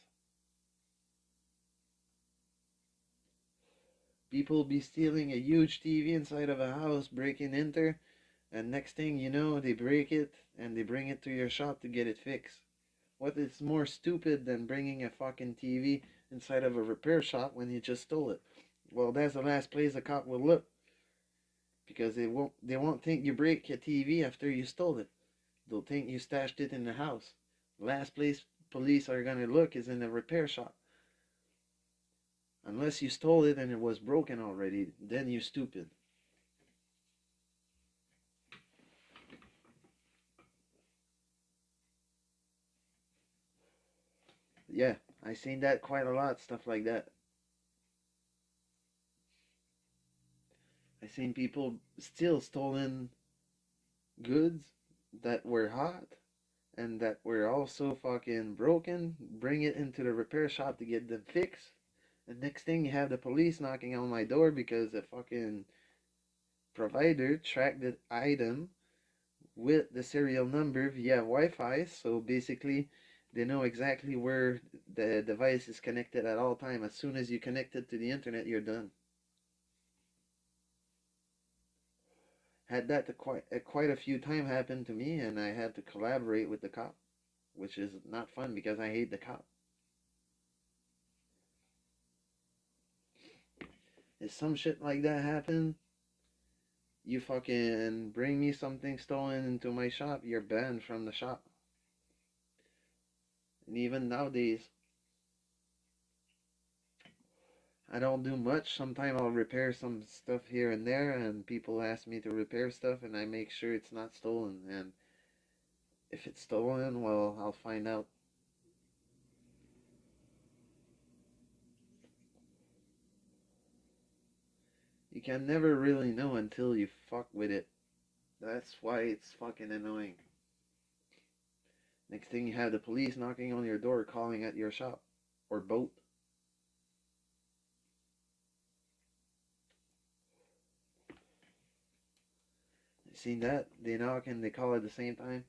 People be stealing a huge TV inside of a house, breaking into, and next thing you know, they break it and they bring it to your shop to get it fixed. What is more stupid than bringing a fucking TV inside of a repair shop when you just stole it? Well, that's the last place a cop will look, because they won't think you break a TV after you stole it. They'll think you stashed it in the house. Last place police are gonna look is in the repair shop. Unless you stole it and it was broken already, then you're stupid. Yeah, I seen that quite a lot, stuff like that. I seen people steal stolen goods that were hot and that were also fucking broken, bring it into the repair shop to get them fixed. And next thing you have the police knocking on my door because the fucking provider tracked the item with the serial number via Wi-Fi. So basically, they know exactly where the device is connected at all time. As soon as you connect it to the internet, you're done. Had that quite a few times happen to me, and I had to collaborate with the cop, which is not fun because I hate the cop. If some shit like that happen, you fucking bring me something stolen into my shop, you're banned from the shop. And even nowadays, I don't do much. Sometimes I'll repair some stuff here and there, and people ask me to repair stuff, and I make sure it's not stolen. And if it's stolen, well, I'll find out. You can never really know until you fuck with it. That's why it's fucking annoying. Next thing you have the police knocking on your door, calling at your shop or boat. You seen that? They knock and they call at the same time.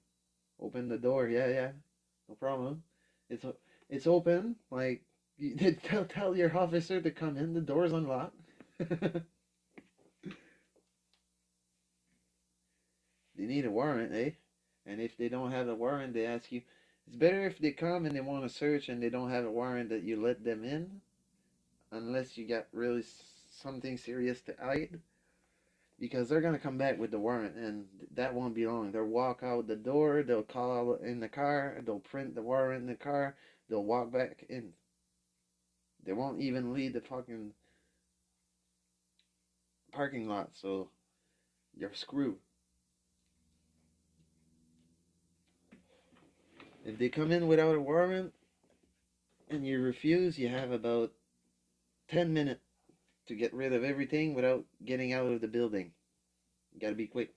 Open the door. Yeah, yeah. No problem. It's it's open. Like you tell your officer to come in. The door's unlocked. They need a warrant, eh? And if they don't have a warrant, they ask you. It's better if they come and they want to search and they don't have a warrant that you let them in, unless you got really something serious to hide. Because they're gonna come back with the warrant, and that won't be long. They'll walk out the door, they'll call in the car, they'll print the warrant in the car, they'll walk back in. They won't even leave the fucking parking lot, so you're screwed. If they come in without a warrant and you refuse, you have about 10 minutes to get rid of everything without getting out of the building. You gotta be quick.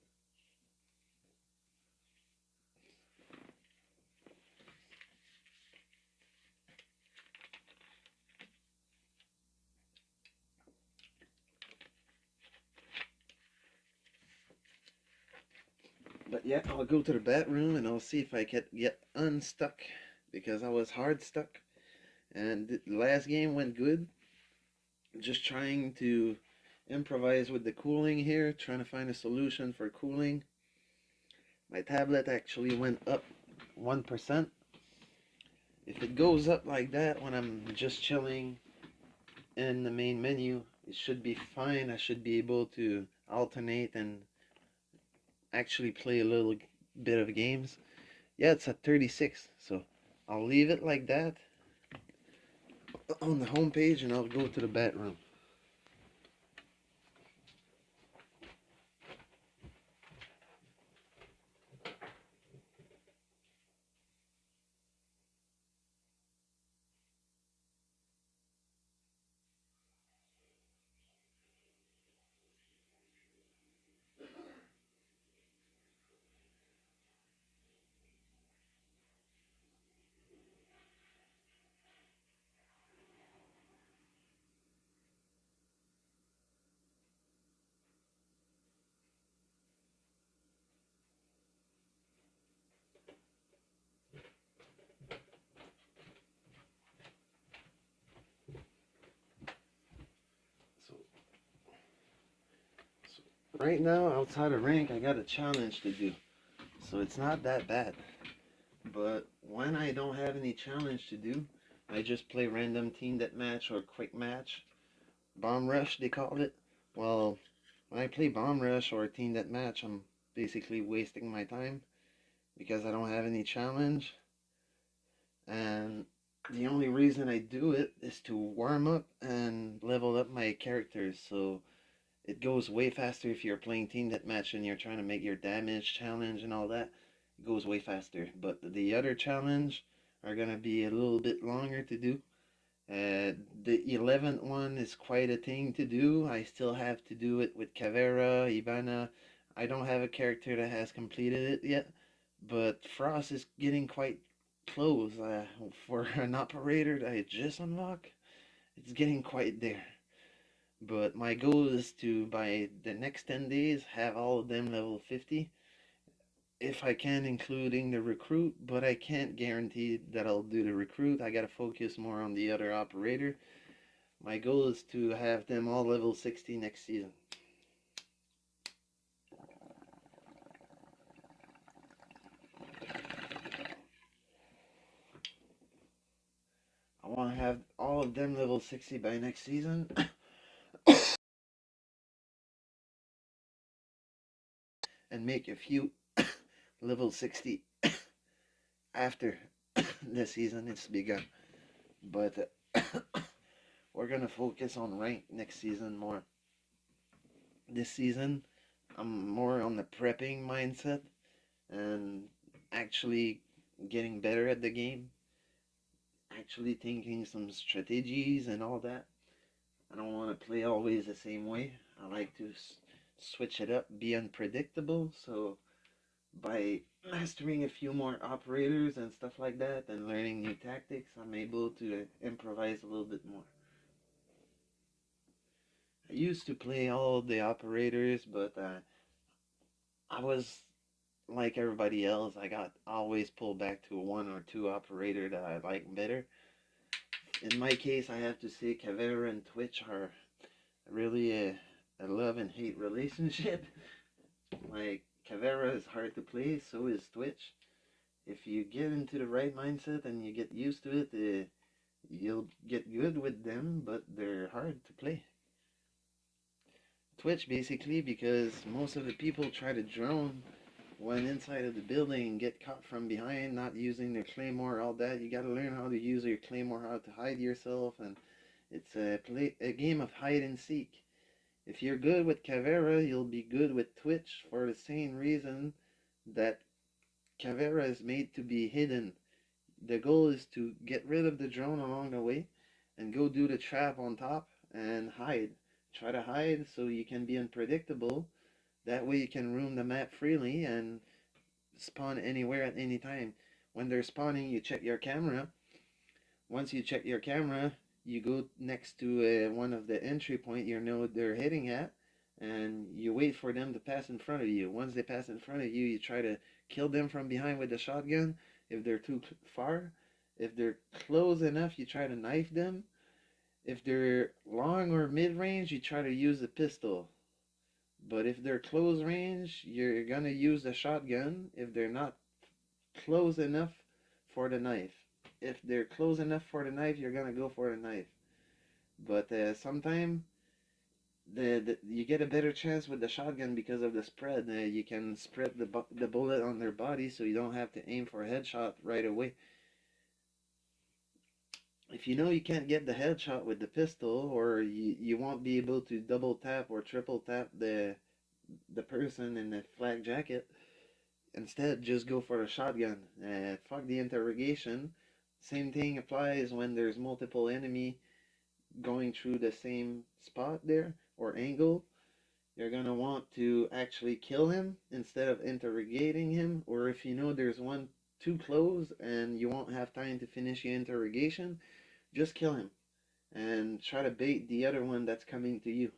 But yeah, I'll go to the bathroom and I'll see if I can get unstuck, because I was hard stuck. And the last game went good. Just trying to improvise with the cooling here, trying to find a solution for cooling. My tablet actually went up 1%. If it goes up like that when I'm just chilling in the main menu, it should be fine. I should be able to alternate and actually play a little bit of games. Yeah, it's at 36, so I'll leave it like that on the home page and I'll go to the bathroom. right now, outside of rank, I got a challenge to do. So it's not that bad. But when I don't have any challenge to do, I just play random team deathmatch or quick match. Bomb rush, they call it. Well, when I play bomb rush or team deathmatch, I'm basically wasting my time because I don't have any challenge. And the only reason I do it is to warm up and level up my characters. So it goes way faster if you're playing team deathmatch and you're trying to make your damage challenge and all that. It goes way faster. But the other challenge are gonna be a little bit longer to do. The 11th one is quite a thing to do. I still have to do it with Caveira, Ivana. I don't have a character that has completed it yet, but Frost is getting quite close. For an operator that I just unlocked, it's getting quite there. But my goal is to, by the next 10 days, have all of them level 50. If I can, including the recruit, but I can't guarantee that I'll do the recruit. I gotta focus more on the other operator. My goal is to have them all level 60 next season. I want to have all of them level 60 by next season. And make a few level 60 after the season is begun. But we're gonna focus on rank next season more. This season, I'm more on the prepping mindset and actually getting better at the game. Actually thinking some strategies and all that. I don't want to play always the same way. I like to switch it up, be unpredictable. So by mastering a few more operators and stuff like that and learning new tactics, I'm able to improvise a little bit more. I used to play all the operators, but I was like everybody else. I got always pulled back to one or two operator that I like better. In my case, I have to say Caveira and Twitch are really a love and hate relationship. Like, Caveira is hard to play, so is Twitch. If you get into the right mindset and you get used to it, you'll get good with them, but they're hard to play. Twitch basically because most of the people try to drone when inside of the building and get caught from behind, not using their claymore, all that. You gotta learn how to use your claymore, how to hide yourself, and it's a game of hide and seek. If you're good with Caveira, you'll be good with Twitch for the same reason that Caveira is made to be hidden. The goal is to get rid of the drone along the way and go do the trap on top and hide. Try to hide so you can be unpredictable. That way you can roam the map freely and spawn anywhere at any time. When they're spawning, you check your camera. Once you check your camera, you go next to one of the entry point you know they're hitting at, and you wait for them to pass in front of you. Once they pass in front of you, you try to kill them from behind with the shotgun if they're too far. If they're close enough, you try to knife them. If they're long or mid-range, you try to use a pistol. But if they're close range, you're gonna use the shotgun. If they're not close enough, for the knife. If they're close enough for the knife, you're gonna go for the knife. But sometimes you get a better chance with the shotgun because of the spread. You can spread the bullet on their body, so you don't have to aim for a headshot right away. If you know you can't get the headshot with the pistol, or you won't be able to double tap or triple tap the person in the flak jacket, instead just go for the shotgun. Fuck the interrogation. Same thing applies when there's multiple enemy going through the same spot there or angle. You're gonna want to actually kill him instead of interrogating him, or if you know there's one too close and you won't have time to finish your interrogation, just kill him and try to bait the other one that's coming to you.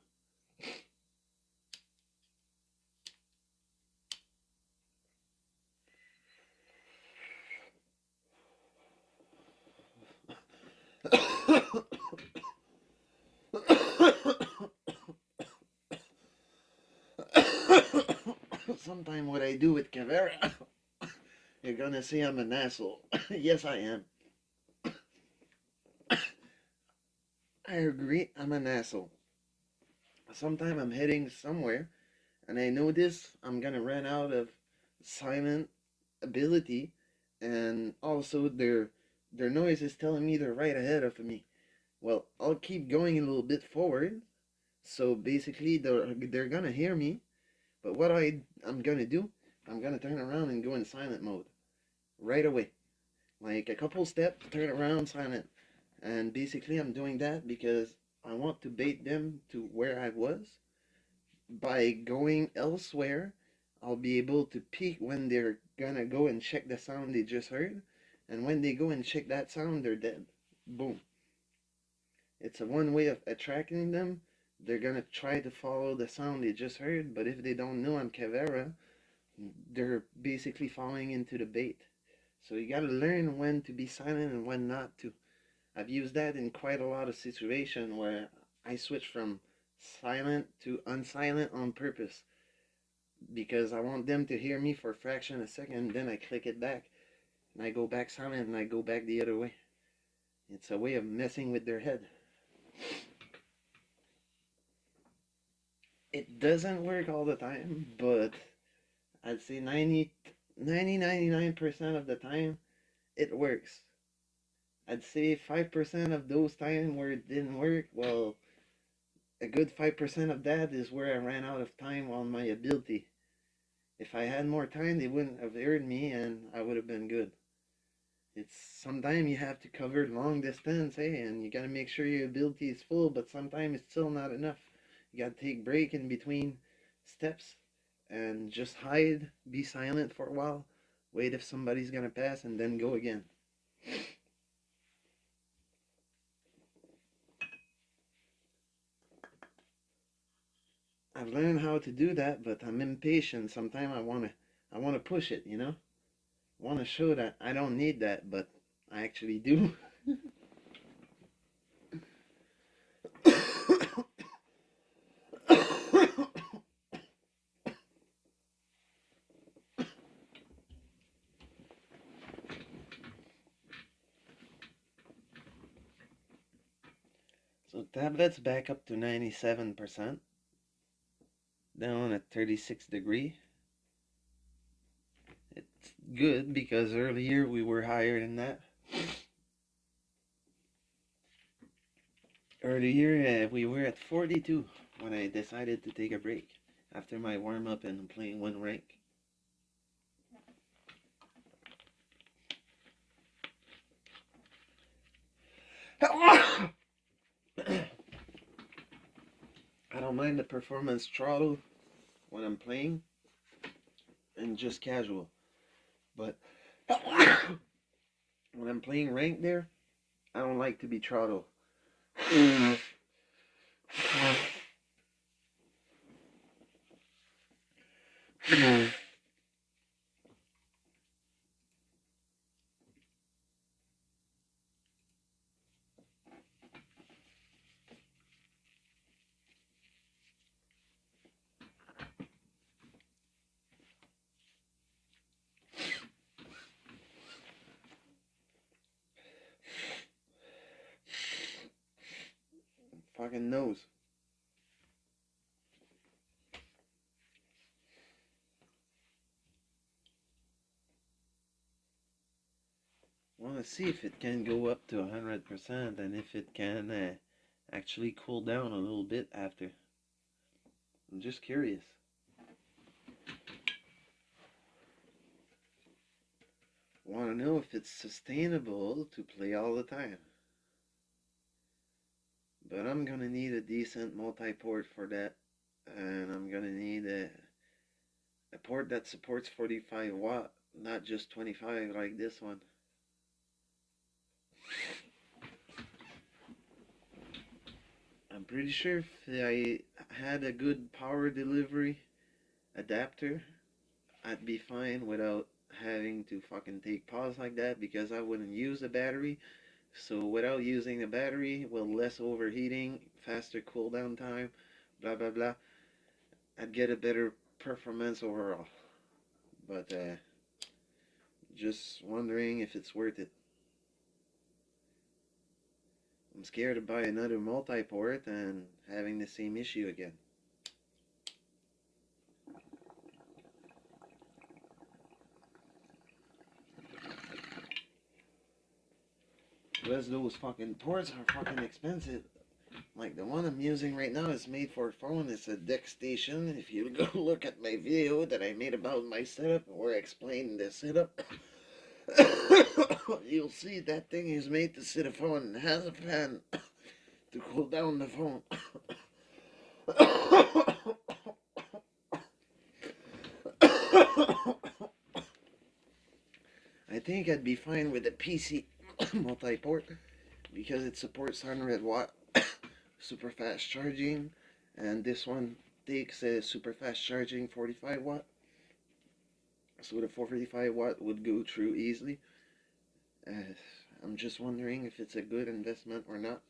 sometime what I do with Cavera, you're gonna say I'm an asshole. Yes, I am. I agree, I'm an asshole. Sometime I'm heading somewhere, and I know this, I'm gonna run out of silent ability, and also their noise is telling me they're right ahead of me. Well, I'll keep going a little bit forward, so basically they're gonna hear me. But what I'm gonna do, I'm gonna turn around and go in silent mode right away. Like a couple steps, turn around, silent. And basically I'm doing that because I want to bait them to where I was. By going elsewhere, I'll be able to peek when they're gonna go and check the sound they just heard. And when they go and check that sound, they're dead. Boom. It's a one way of attracting them. They're gonna try to follow the sound they just heard, but if they don't know I'm Cavera, they're basically falling into the bait. So you gotta learn when to be silent and when not to. I've used that in quite a lot of situations where I switch from silent to unsilent on purpose because I want them to hear me for a fraction of a second, then I click it back and I go back silent and I go back the other way. It's a way of messing with their head. It doesn't work all the time, but I'd say 99% of the time it works. I'd say 5% of those times where it didn't work, well, a good 5% of that is where I ran out of time on my ability. If I had more time, they wouldn't have heard me and I would have been good. It's sometimes you have to cover long distance, hey, and you gotta make sure your ability is full, but sometimes it's still not enough. You gotta take break in between steps and just hide, be silent for a while, wait if somebody's gonna pass, and then go again. I've learned how to do that, but I'm impatient. Sometimes I wanna push it, you know? I wanna show that I don't need that, but I actually do. So tablet's back up to 97%, down at 36 degree. It's good because earlier we were higher than that. Earlier we were at 42 when I decided to take a break after my warm up and playing one rank. I don't mind the performance throttle when I'm playing and just casual, but when I'm playing rank there, I don't like to be throttled. Fucking nose. Want to see if it can go up to 100% and if it can actually cool down a little bit after. I'm just curious. Want to know if it's sustainable to play all the time. But I'm gonna need a decent multi-port for that, and I'm gonna need a port that supports 45 watt, not just 25 like this one. I'm pretty sure if I had a good power delivery adapter, I'd be fine without having to fucking take pause like that because I wouldn't use a battery. So without using a battery, with less overheating, faster cooldown time, blah blah blah, I'd get a better performance overall. but just wondering if it's worth it. I'm scared to buy another multi-port and having the same issue again. Because those fucking ports are fucking expensive. Like the one I'm using right now is made for a phone. It's a deck station. If you go look at my video that I made about my setup, or explain the setup, you'll see that thing is made to sit a phone and has a fan to cool down the phone. I think I'd be fine with a PC multi-port because it supports 100 watt super fast charging, and this one takes a super fast charging 45 watt, so the 45 watt would go through easily. I'm just wondering if it's a good investment or not,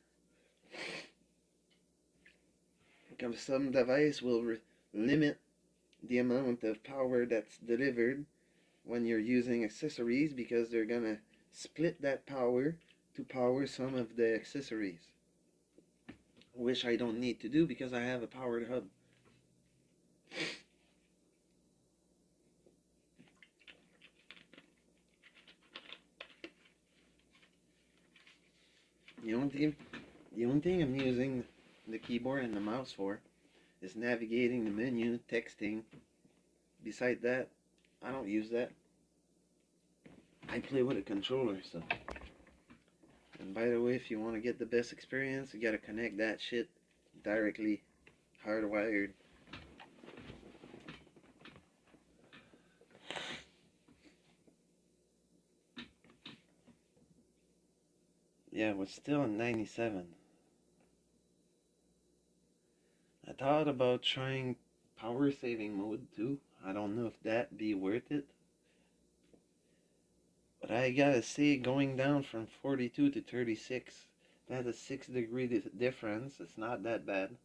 because some device will limit the amount of power that's delivered when you're using accessories, because they're gonna split that power to power some of the accessories, which I don't need to do because I have a powered hub. The only thing I'm using the keyboard and the mouse for is navigating the menu, texting. Beside that, I don't use that. I play with a controller, so. And by the way, if you want to get the best experience, you gotta connect that shit directly, hardwired. Yeah, we're still in 97. I thought about trying power saving mode too. I don't know if that'd be worth it. But I gotta say, going down from 42 to 36, that's a 6-degree difference. It's not that bad.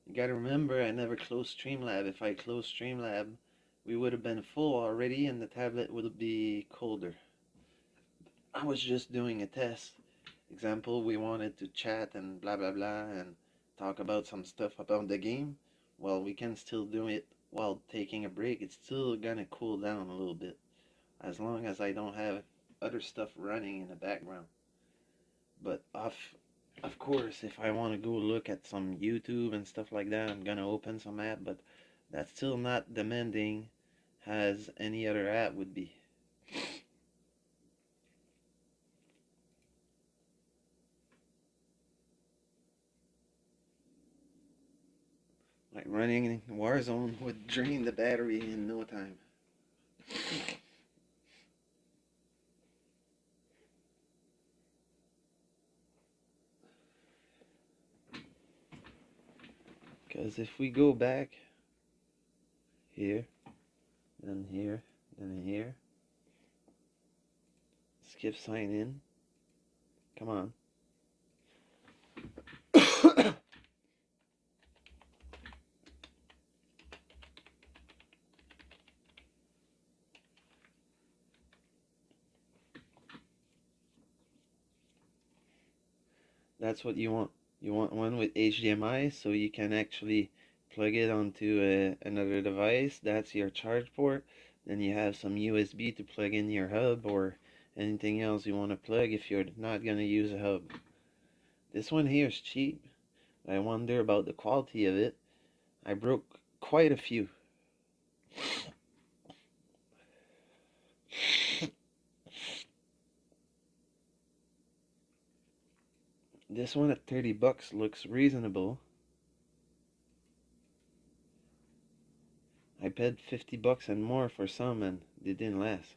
You gotta remember, I never closed Streamlab. If I closed Streamlab, we would have been full already and the tablet would be colder. I was just doing a test. Example, we wanted to chat and blah blah blah and talk about some stuff about the game. Well, we can still do it while taking a break. It's still gonna cool down a little bit, as long as I don't have other stuff running in the background. But of course, if I want to go look at some YouTube and stuff like that, I'm gonna open some app, but that's still not demanding as any other app would be. Like running Warzone would drain the battery in no time. Because if we go back here, then here, then here, skip sign in, come on. That's what you want. You want one with HDMI, so you can actually plug it onto another device. That's your charge port. Then you have some USB to plug in your hub or anything else you want to plug if you're not going to use a hub. This one here is cheap. I wonder about the quality of it. I broke quite a few. This one at 30 bucks looks reasonable. I paid 50 bucks and more for some and they didn't last.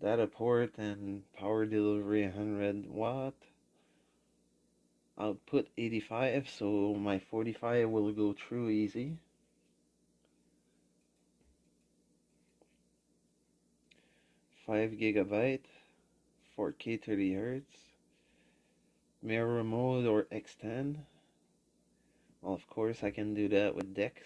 Data port and power delivery 100 watt. Output 85, so my 45 will go through easy. Five gigabyte, 4K 30 hertz. mirror mode or extend. Well, of course I can do that with Dex.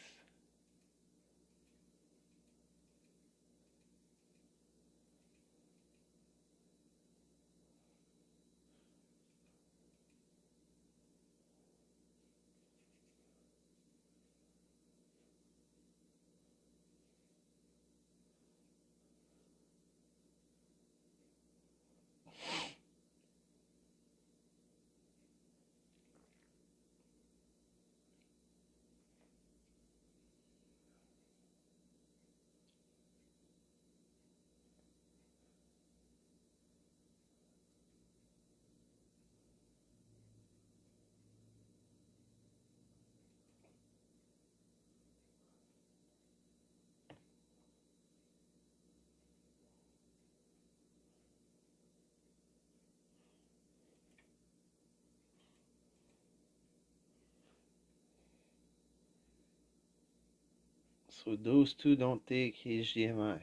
So those two don't take HDMI.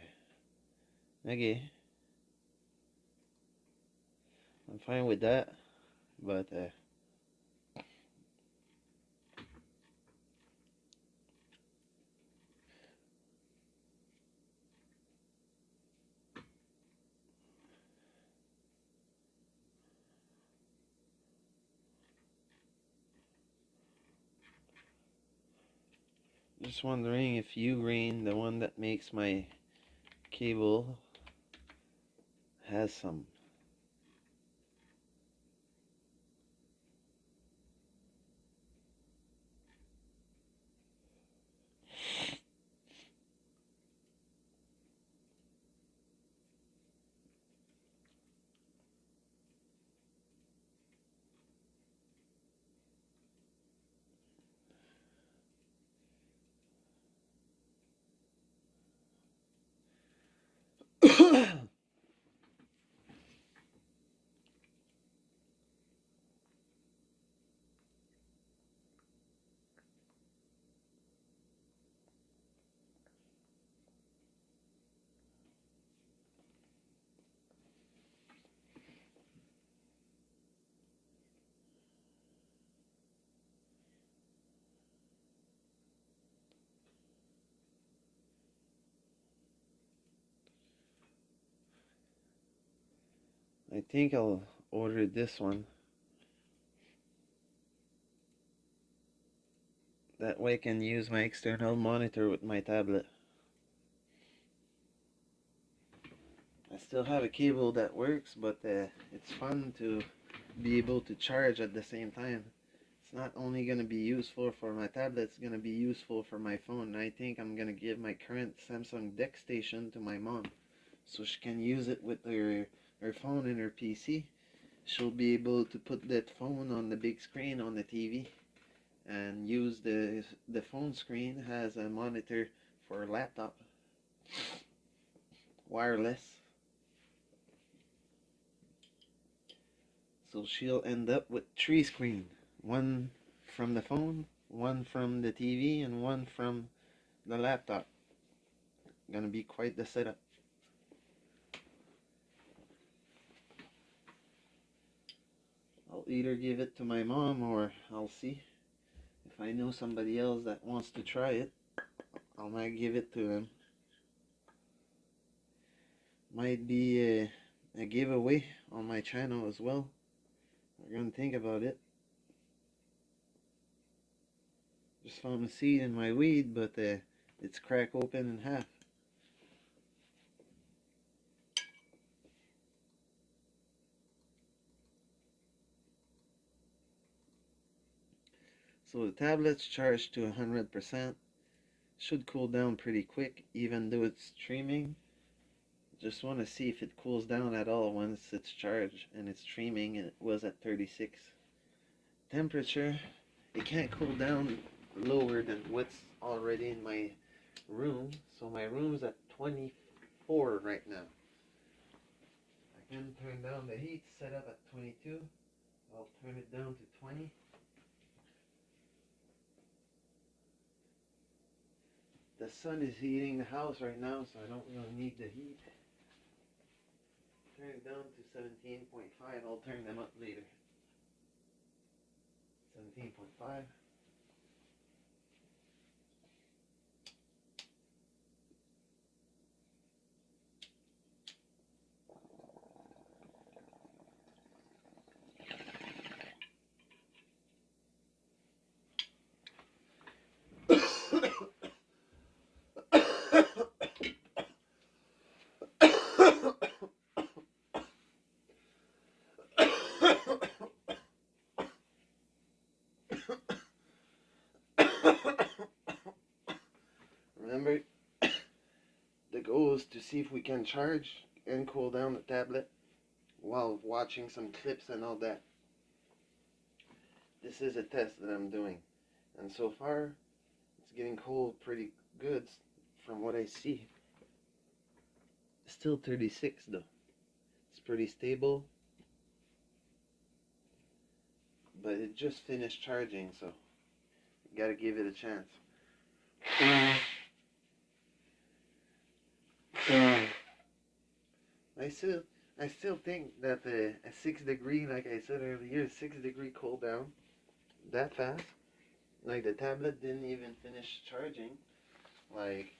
Okay, I'm fine with that, but just wondering if Ugrain, the one that makes my cable, has some. I think I'll order this one. That way I can use my external monitor with my tablet. I still have a cable that works, but it's fun to be able to charge at the same time. It's not only going to be useful for my tablet, it's going to be useful for my phone. I think I'm going to give my current Samsung Deck station to my mom so she can use it with her phone and her PC. She'll be able to put that phone on the big screen on the TV and use the phone screen as a monitor for a laptop. Wireless. So she'll end up with 3 screens. One from the phone, one from the TV, and one from the laptop. Gonna be quite the setup. I'll either give it to my mom or I'll see. If I know somebody else that wants to try it, I might give it to them. Might be a giveaway on my channel as well. We're gonna think about it. Just found a seed in my weed, but it's cracked open in half. So the tablet's charged to 100%. Should cool down pretty quick, even though it's streaming. Just want to see if it cools down at all once it's charged and it's streaming, and it was at 36. Temperature, it can't cool down lower than what's already in my room. So my room's at 24 right now. I can turn down the heat, set up at 22. I'll turn it down to 20. The sun is heating the house right now, so I don't really need the heat. Turn it down to 17.5. I'll turn them up later. 15.5. Remember, the goal is to see if we can charge and cool down the tablet while watching some clips and all that. This is a test that I'm doing, and so far it's getting cold pretty good from what I see. Still 36 though. It's pretty stable, but it just finished charging, so you gotta give it a chance. I still think that a 6 degree, like I said earlier, 6 degree cool down that fast. Like the tablet didn't even finish charging. Like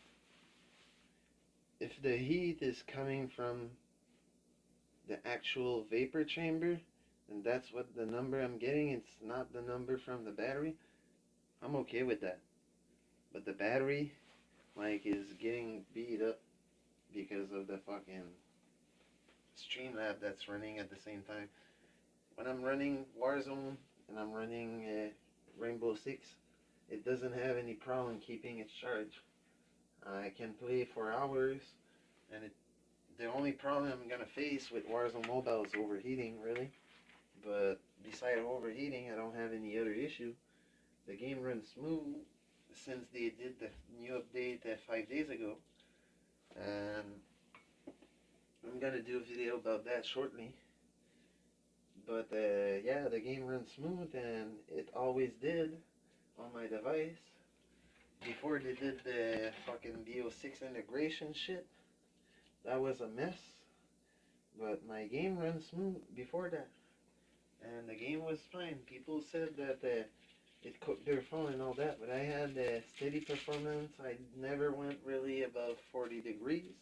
if the heat is coming from the actual vapor chamber, and that's what the number I'm getting, it's not the number from the battery, I'm okay with that. But the battery, like, is getting beat up because of the fucking Streamlab that's running at the same time. When I'm running Warzone and I'm running Rainbow Six, it doesn't have any problem keeping its charge. I can play for hours, and the only problem I'm gonna face with Warzone Mobile is overheating, really. But beside overheating, I don't have any other issue. The game runs smooth since they did the new update 5 days ago, and I'm gonna do a video about that shortly. But yeah, the game runs smooth, and it always did on my device. Before they did the fucking BO6 integration shit, that was a mess. But my game runs smooth before that, and the game was fine. People said that it cooked their phone and all that, but I had steady performance. I never went really above 40 degrees.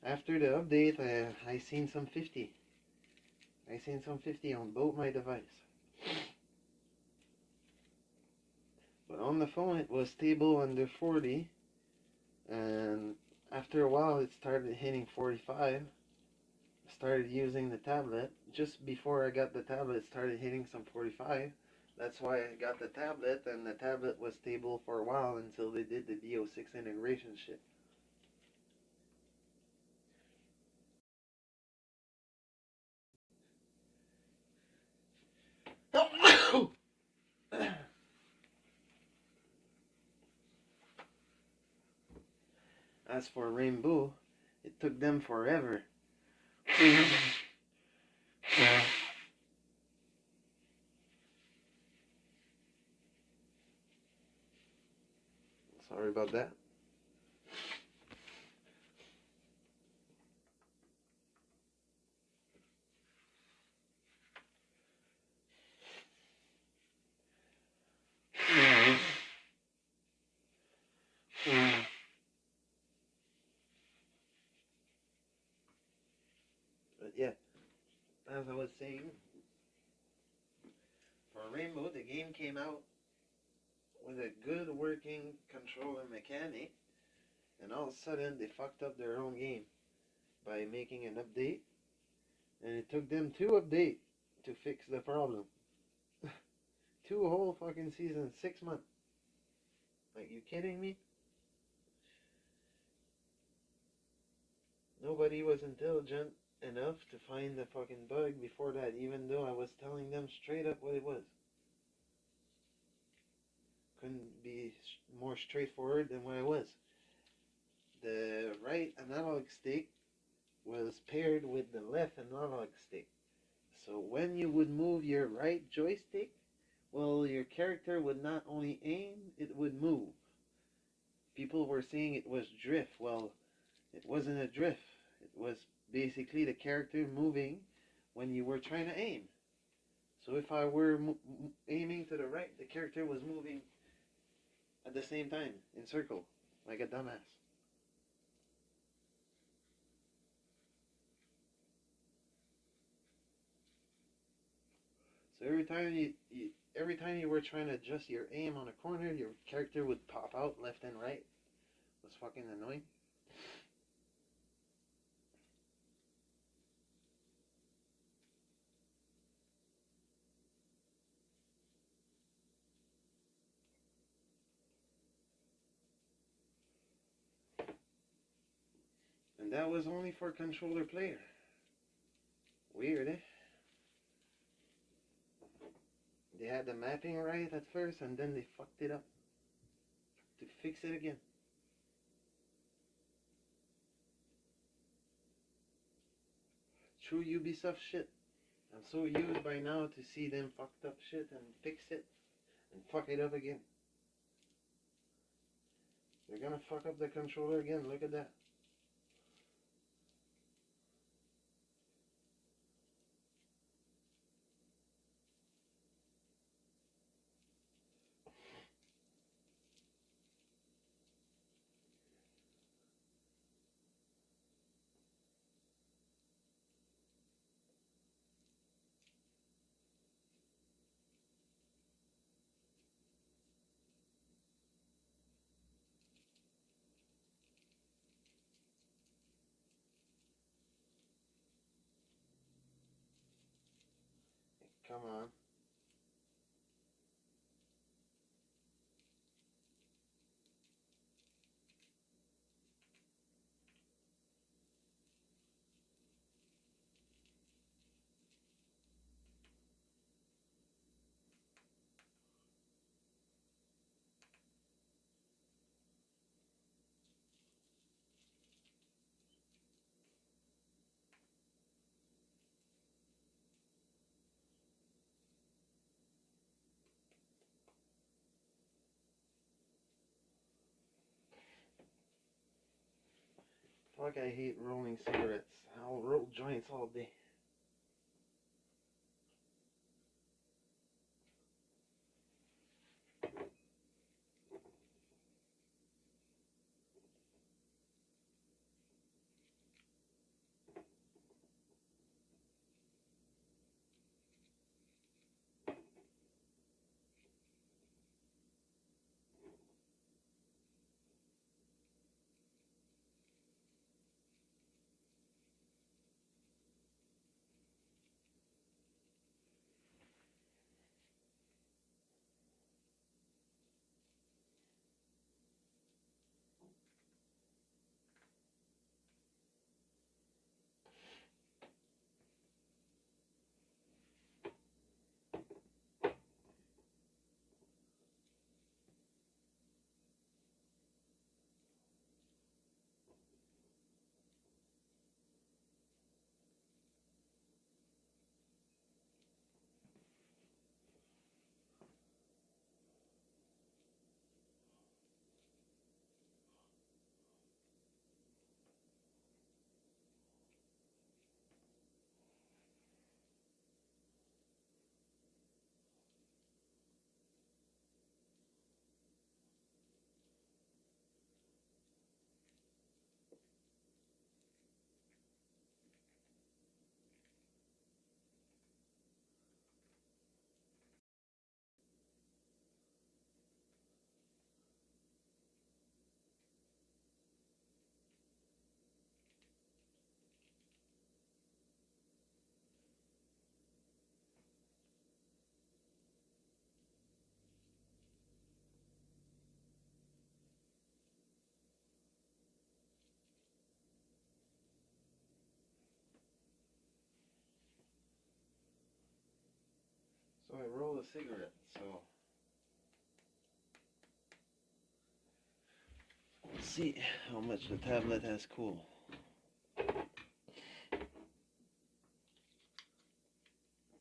After the update, I seen some 50. I seen some 50 on both my device. But on the phone, it was stable under 40, and after a while, it started hitting 45. I started using the tablet. Just before I got the tablet, it started hitting some 45. That's why I got the tablet, and the tablet was stable for a while until they did the BO6 integration shit. As for Rainbow, it took them forever. Sorry about that. But yeah, as I was saying, for Rainbow, the game came out with a good working controller mechanic, and all of a sudden they fucked up their own game by making an update, and it took them 2 updates to fix the problem. 2 whole fucking seasons, 6 months. Like, you kidding me? Nobody was intelligent enough to find the fucking bug before that, even though I was telling them straight up what it was. Couldn't be more straightforward than what I was. The right analog stick was paired with the left analog stick. So when you would move your right joystick, well, your character would not only aim, it would move. People were saying it was drift. Well, it wasn't a drift. It was basically the character moving when you were trying to aim. So if I were aiming to the right, the character was moving at the same time in circle, like a dumbass. So every time you were trying to adjust your aim on a corner, your character would pop out left and right. It was fucking annoying. And that was only for controller player. Weird, eh? They had the mapping right at first and then they fucked it up to fix it again. True Ubisoft shit. I'm so used by now to see them fucked up shit and fix it and fuck it up again. They're gonna fuck up the controller again, look at that. Come on. Fuck, I hate rolling cigarettes. I'll roll joints all day. So I roll a cigarette, so let's see how much the tablet has cool.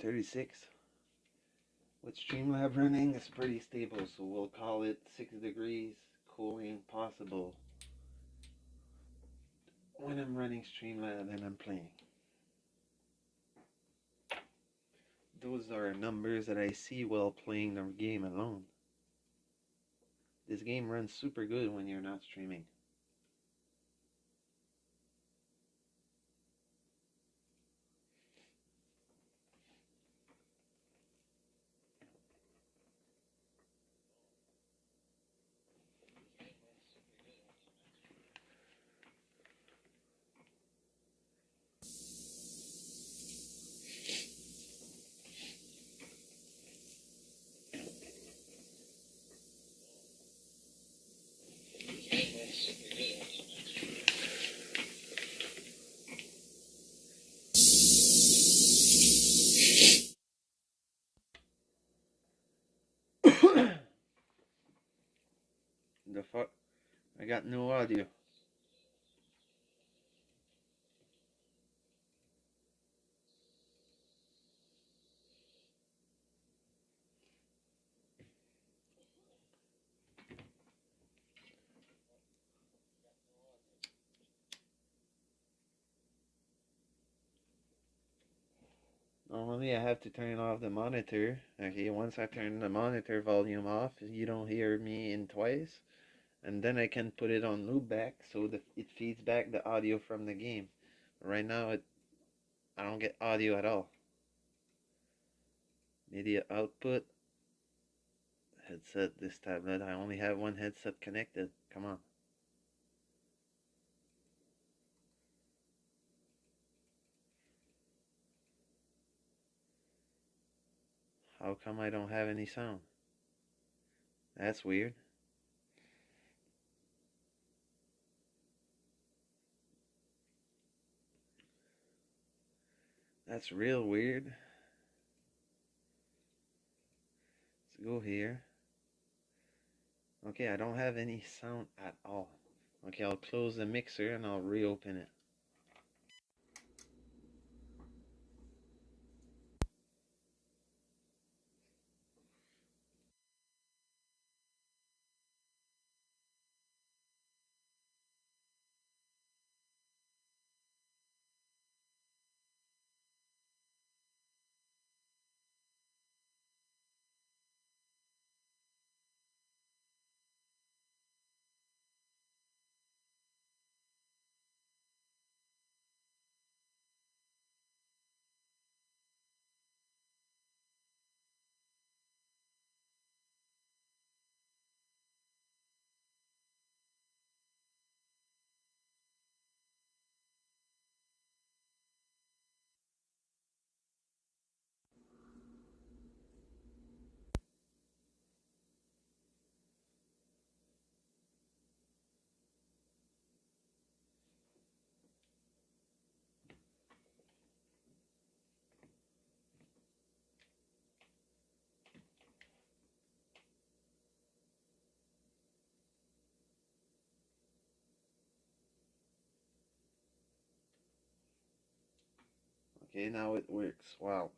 36. With Streamlab running, it's pretty stable, so we'll call it 6 degrees cooling possible when I'm running Streamlab and I'm playing. those are numbers that I see while playing the game alone. This game runs super good when you're not streaming. The fuck? I got no audio. Normally I have to turn off the monitor. Okay, once I turn the monitor volume off, you don't hear me in twice. And then I can put it on loop back so that it feeds back the audio from the game. Right now I don't get audio at all. Media output. Headset, this tablet. I only have one headset connected. Come on. How come I don't have any sound? That's weird. That's real weird. Let's go here. Okay, I don't have any sound at all. Okay, I'll close the mixer and I'll reopen it. Okay, now it works. Wow.